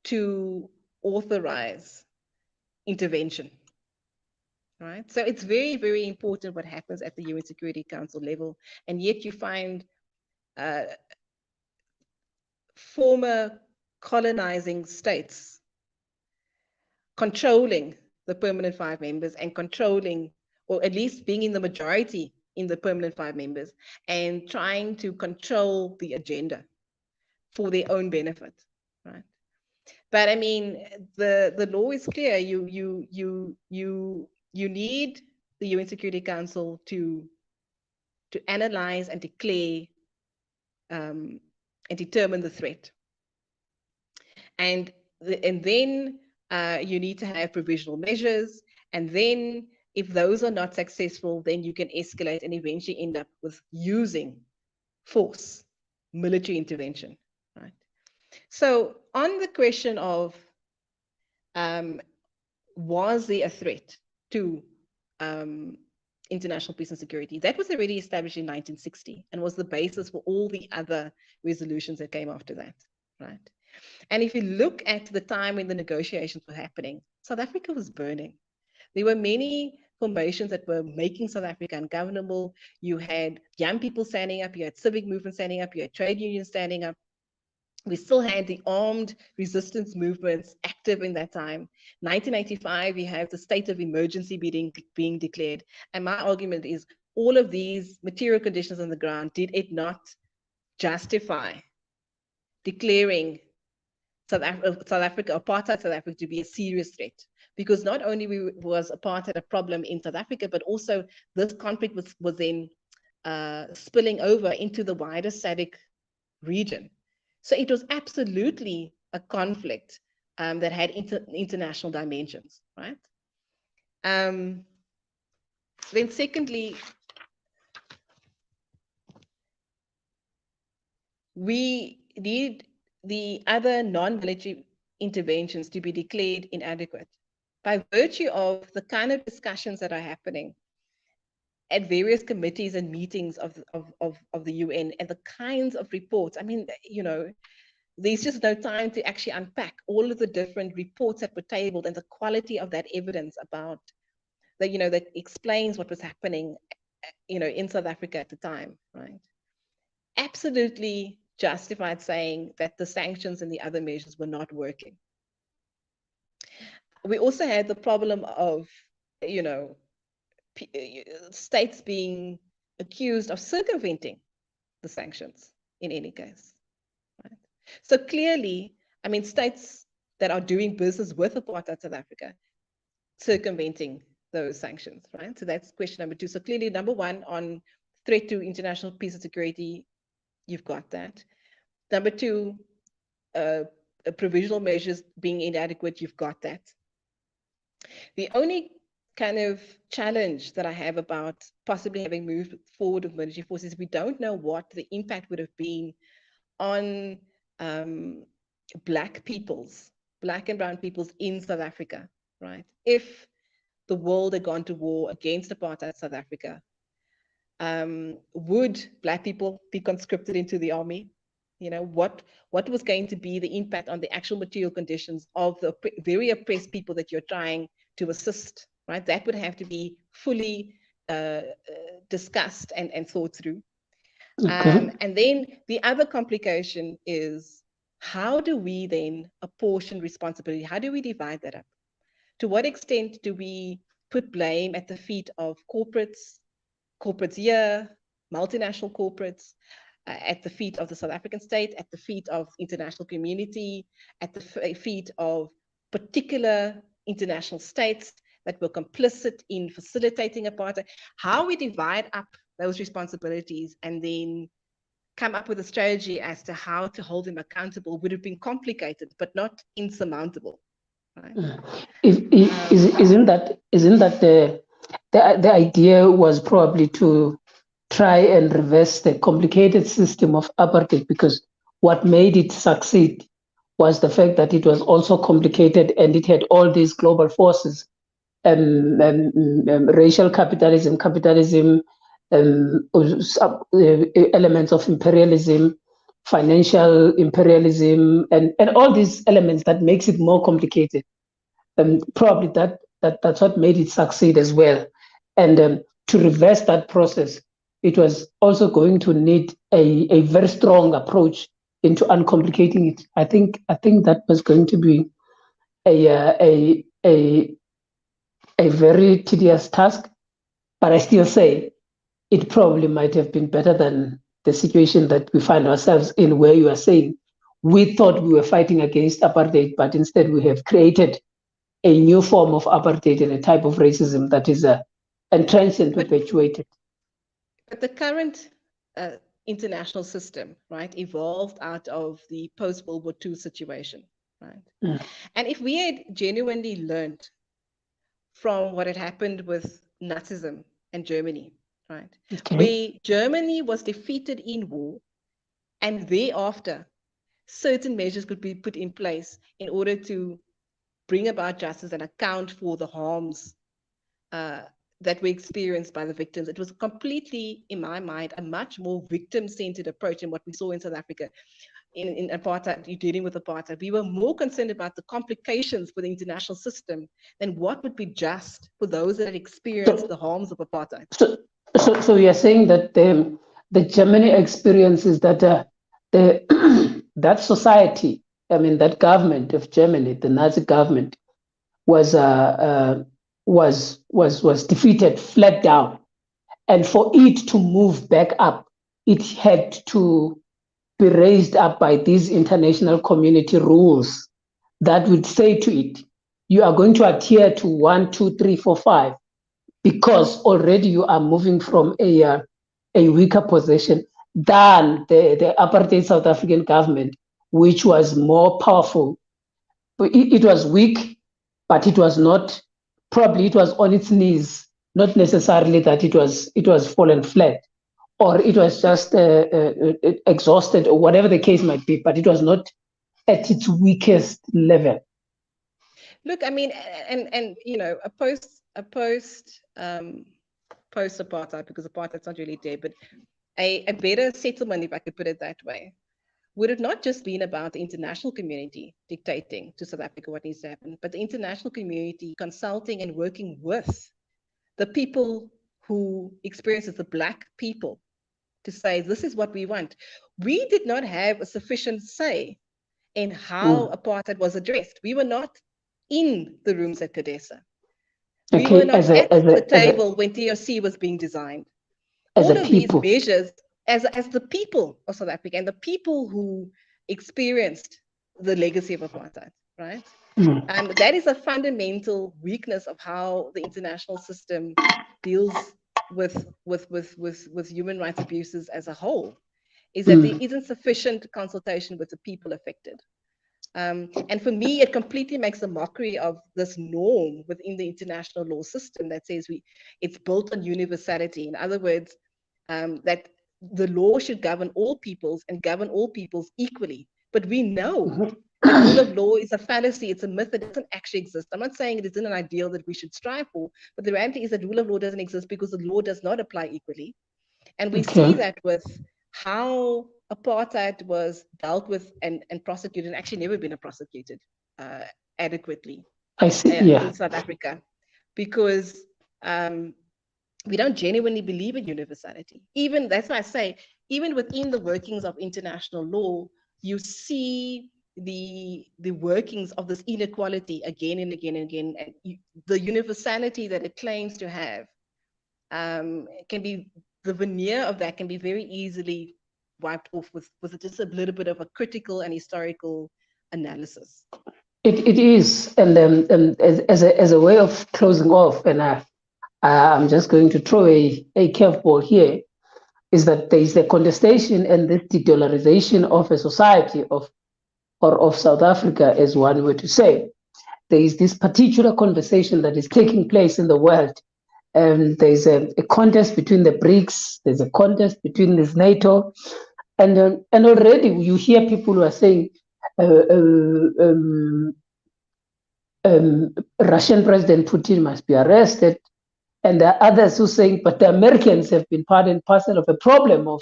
to authorize intervention, right? So it's very, very important what happens at the UN Security Council level. And yet you find former colonizing states controlling the permanent 5 members and controlling, or at least being in the majority in the permanent 5 members, and trying to control the agenda for their own benefit, right? But I mean, the law is clear. You need the UN Security Council to analyze and declare and determine the threat, and then you need to have provisional measures, and then if those are not successful, then you can escalate and eventually end up with using force, military intervention, right? So on the question of was there a threat to international peace and security, that was already established in 1960 and was the basis for all the other resolutions that came after that, right? And if you look at the time when the negotiations were happening, South Africa was burning. There were many formations that were making South Africa ungovernable. You had young people standing up, you had civic movement standing up, you had trade unions standing up. We still had the armed resistance movements active in that time. 1985, you have the state of emergency being declared. And my argument is all of these material conditions on the ground, did it not justify declaring South Africa, apartheid South Africa, to be a serious threat? Because not only was apartheid a problem in South Africa, but also this conflict was then spilling over into the wider SADC region. So it was absolutely a conflict that had international dimensions, right? Then secondly, we need the other non-military interventions to be declared inadequate by virtue of the kind of discussions that are happening at various committees and meetings of the UN, and the kinds of reports. I mean, you know, there's just no time to actually unpack all of the different reports that were tabled and the quality of that evidence about that, you know, that explains what was happening, you know, in South Africa at the time, right? Absolutely justified saying that the sanctions and the other measures were not working. We also had the problem of, you know, states being accused of circumventing the sanctions in any case, right? So clearly, I mean, states that are doing business with apartheid South Africa circumventing those sanctions, right? So that's question number 2. So clearly, number 1, on threat to international peace and security, you've got that. Number 2, provisional measures being inadequate, you've got that. The only kind of challenge that I have about possibly having moved forward with military forces, we don't know what the impact would have been on Black and brown peoples in South Africa, right? If the world had gone to war against apartheid South Africa, would Black people be conscripted into the army? You know, what was going to be the impact on the actual material conditions of the very oppressed people that you're trying to assist, right? That would have to be fully discussed and thought through. Okay. And then the other complication is, how do we then apportion responsibility? How do we divide that up? To what extent do we put blame at the feet of corporates here, multinational corporates, at the feet of the South African state, at the feet of international community, at the feet of particular international states that were complicit in facilitating apartheid. How we divide up those responsibilities and then come up with a strategy as to how to hold them accountable would have been complicated, but not insurmountable. Right? Isn't that the idea was probably to try and reverse the complicated system of apartheid, because what made it succeed was the fact that it was also complicated and it had all these global forces, racial capitalism, elements of imperialism, financial imperialism, and all these elements that makes it more complicated. Probably that's what made it succeed as well. And to reverse that process, it was also going to need a very strong approach into uncomplicating it. I think that was going to be a very tedious task, but I still say it probably might have been better than the situation that we find ourselves in, where you are saying we thought we were fighting against apartheid, but instead we have created a new form of apartheid and a type of racism that is entrenched and perpetuated. But the current international system, right, evolved out of the post-World War II situation, right? And if we had genuinely learned from what had happened with Nazism and Germany, right, where Germany was defeated in war, and thereafter certain measures could be put in place in order to bring about justice and account for the harms that were experienced by the victims. It was completely, in my mind, a much more victim-centered approach than what we saw in South Africa in apartheid. You're dealing with apartheid. We were more concerned about the complications for the international system than what would be just for those that had experienced the harms of apartheid. So you're saying that the Germany experience is that that society, I mean, that government of Germany, the Nazi government, was defeated, fled down, and for it to move back up, it had to be raised up by these international community rules that would say to it, you are going to adhere to 1, 2, 3, 4, 5, because already you are moving from a weaker position than the apartheid South African government, which was more powerful. It was weak, but it was not, probably it was on its knees, not necessarily that it was fallen flat, or it was just exhausted, or whatever the case might be, but it was not at its weakest level. Look, I mean, and you know, a post apartheid, because apartheid's not really there, but a better settlement, if I could put it that way, would have not just been about the international community dictating to South Africa what needs to happen, but the international community consulting and working with the people who experience as the Black people to say, this is what we want. We did not have a sufficient say in how apartheid was addressed. We were not in the rooms at CODESA. We were not at the table when TRC was being designed. All of these measures, as the people of South Africa and the people who experienced the legacy of apartheid, right? And that is a fundamental weakness of how the international system deals with human rights abuses as a whole, is that there isn't sufficient consultation with the people affected. And for me, it completely makes a mockery of this norm within the international law system that says it's built on universality. In other words, that the law should govern all peoples and govern all peoples equally. But we know that rule of law is a fallacy. It's a myth that doesn't actually exist. I'm not saying it isn't an ideal that we should strive for, but the reality is that rule of law doesn't exist because the law does not apply equally. And we see that with how apartheid was dealt with and prosecuted, and actually never been prosecuted adequately in South Africa, because we don't genuinely believe in universality. Even, that's why I say, even within the workings of international law, you see the workings of this inequality again and again and again. And the universality that it claims to have can be, the veneer of that can be very easily wiped off with just a little bit of a critical and historical analysis. It is, and as a way of closing off, and I'm just going to throw a curveball here, is that there is a contestation and this de-dollarization of a society of South Africa, as one were to say. There is this particular conversation that is taking place in the world. There's a contest between the BRICS, there's a contest between this NATO, and already you hear people who are saying Russian President Putin must be arrested, and there are others who are saying, but the Americans have been part and parcel of a problem of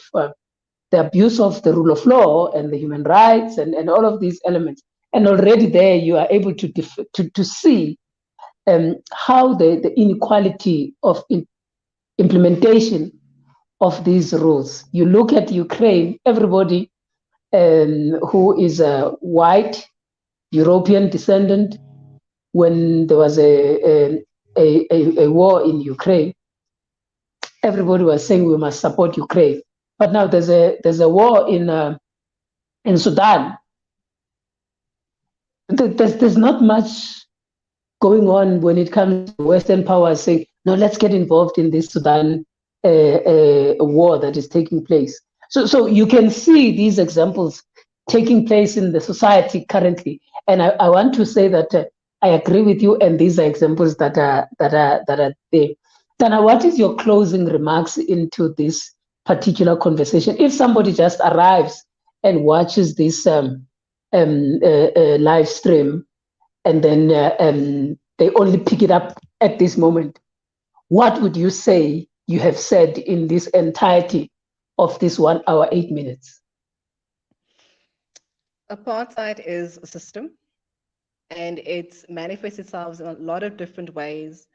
the abuse of the rule of law and the human rights and all of these elements. And already there you are able to see how the inequality of implementation of these rules. You look at Ukraine, everybody who is a white European descendant, when there was a war in Ukraine, everybody was saying we must support Ukraine. But now there's a war in Sudan. There's not much going on when it comes to Western powers saying, no, let's get involved in this Sudan war that is taking place. So you can see these examples taking place in the society currently. And I want to say that I agree with you, and these are examples that are there. Tana, what is your closing remarks into this particular conversation? If somebody just arrives and watches this live stream, and then they only pick it up at this moment, what would you say you have said in this entirety of this 1 hour, 8 minutes? Apartheid is a system, and it manifests itself in a lot of different ways.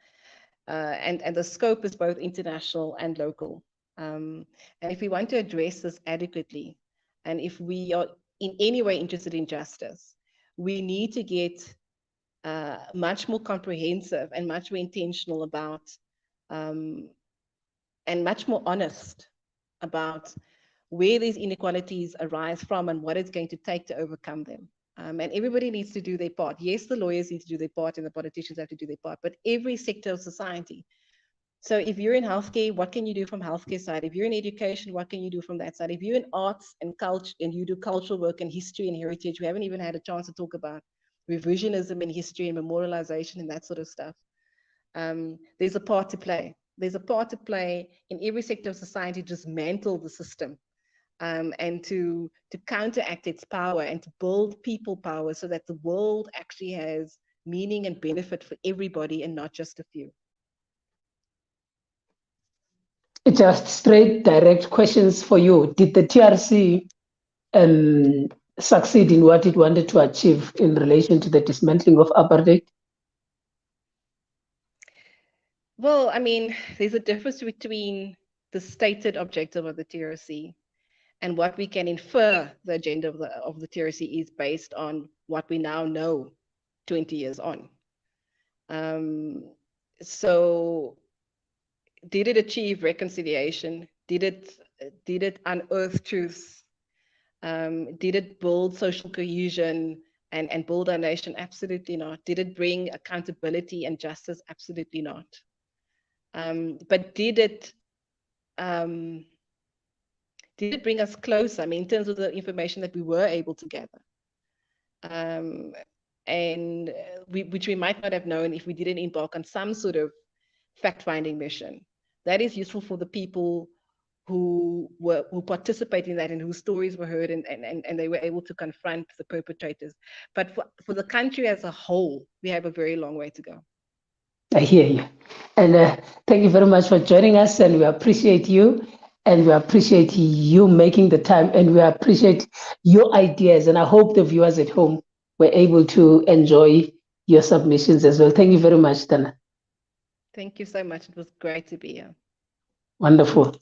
And the scope is both international and local. And if we want to address this adequately, and if we are in any way interested in justice, we need to get much more comprehensive and much more intentional about, and much more honest about where these inequalities arise from and what it's going to take to overcome them. And everybody needs to do their part. Yes, the lawyers need to do their part and the politicians have to do their part, but every sector of society. So if you're in healthcare, what can you do from healthcare side? If you're in education, what can you do from that side? If you're in arts and culture and you do cultural work and history and heritage, we haven't even had a chance to talk about revisionism in history and memorialization and that sort of stuff. There's a part to play. There's a part to play in every sector of society to dismantle the system. And to counteract its power and to build people power so that the world actually has meaning and benefit for everybody and not just a few. Just straight, direct questions for you. Did the TRC succeed in what it wanted to achieve in relation to the dismantling of apartheid? Well, I mean, there's a difference between the stated objective of the TRC and what we can infer the agenda of the TRC is based on what we now know 20 years on. So did it achieve reconciliation? Did it unearth truths? Did it build social cohesion and build our nation? Absolutely not. Did it bring accountability and justice? Absolutely not. But did it bring us closer? I mean, in terms of the information that we were able to gather, and which we might not have known if we didn't embark on some sort of fact-finding mission. That is useful for the people who participated in that and whose stories were heard and they were able to confront the perpetrators. But for the country as a whole, we have a very long way to go. I hear you. And thank you very much for joining us, and we appreciate you, and we appreciate you making the time, and we appreciate your ideas, and I hope the viewers at home were able to enjoy your submissions as well. Thank you very much, Tana. Thank you so much. It was great to be here. Wonderful.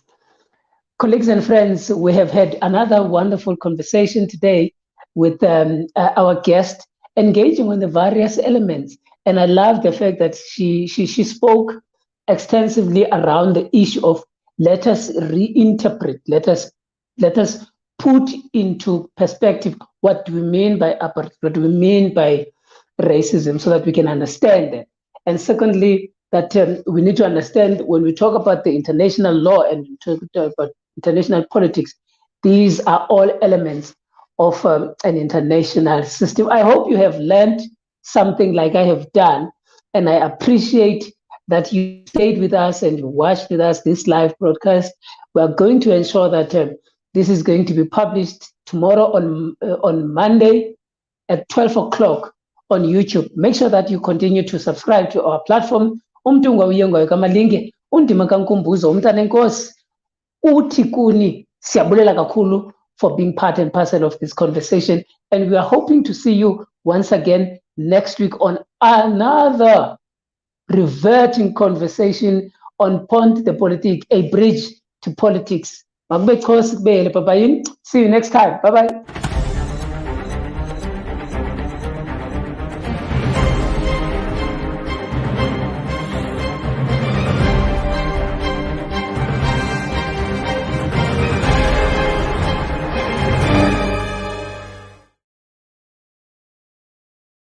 Colleagues and friends, we have had another wonderful conversation today with our guest, engaging on the various elements. And I love the fact that she spoke extensively around the issue of let us reinterpret, let us put into perspective what do we mean by apartheid, what do we mean by racism so that we can understand that. And secondly, that we need to understand when we talk about the international law and talk about international politics, these are all elements of an international system. I hope you have learned something like I have done, and I appreciate that you stayed with us and you watched with us this live broadcast. We are going to ensure that this is going to be published tomorrow on Monday at 12 o'clock on YouTube. Make sure that you continue to subscribe to our platform. Umtunga uyengoyo kamalinge undima kankumbuzo umntana enkosi uthi kuni siyabulela kakhulu for being part and parcel of this conversation, and we are hoping to see you once again next week on another reverting conversation on Pont de Politique, a bridge to politics. See you next time. Bye bye.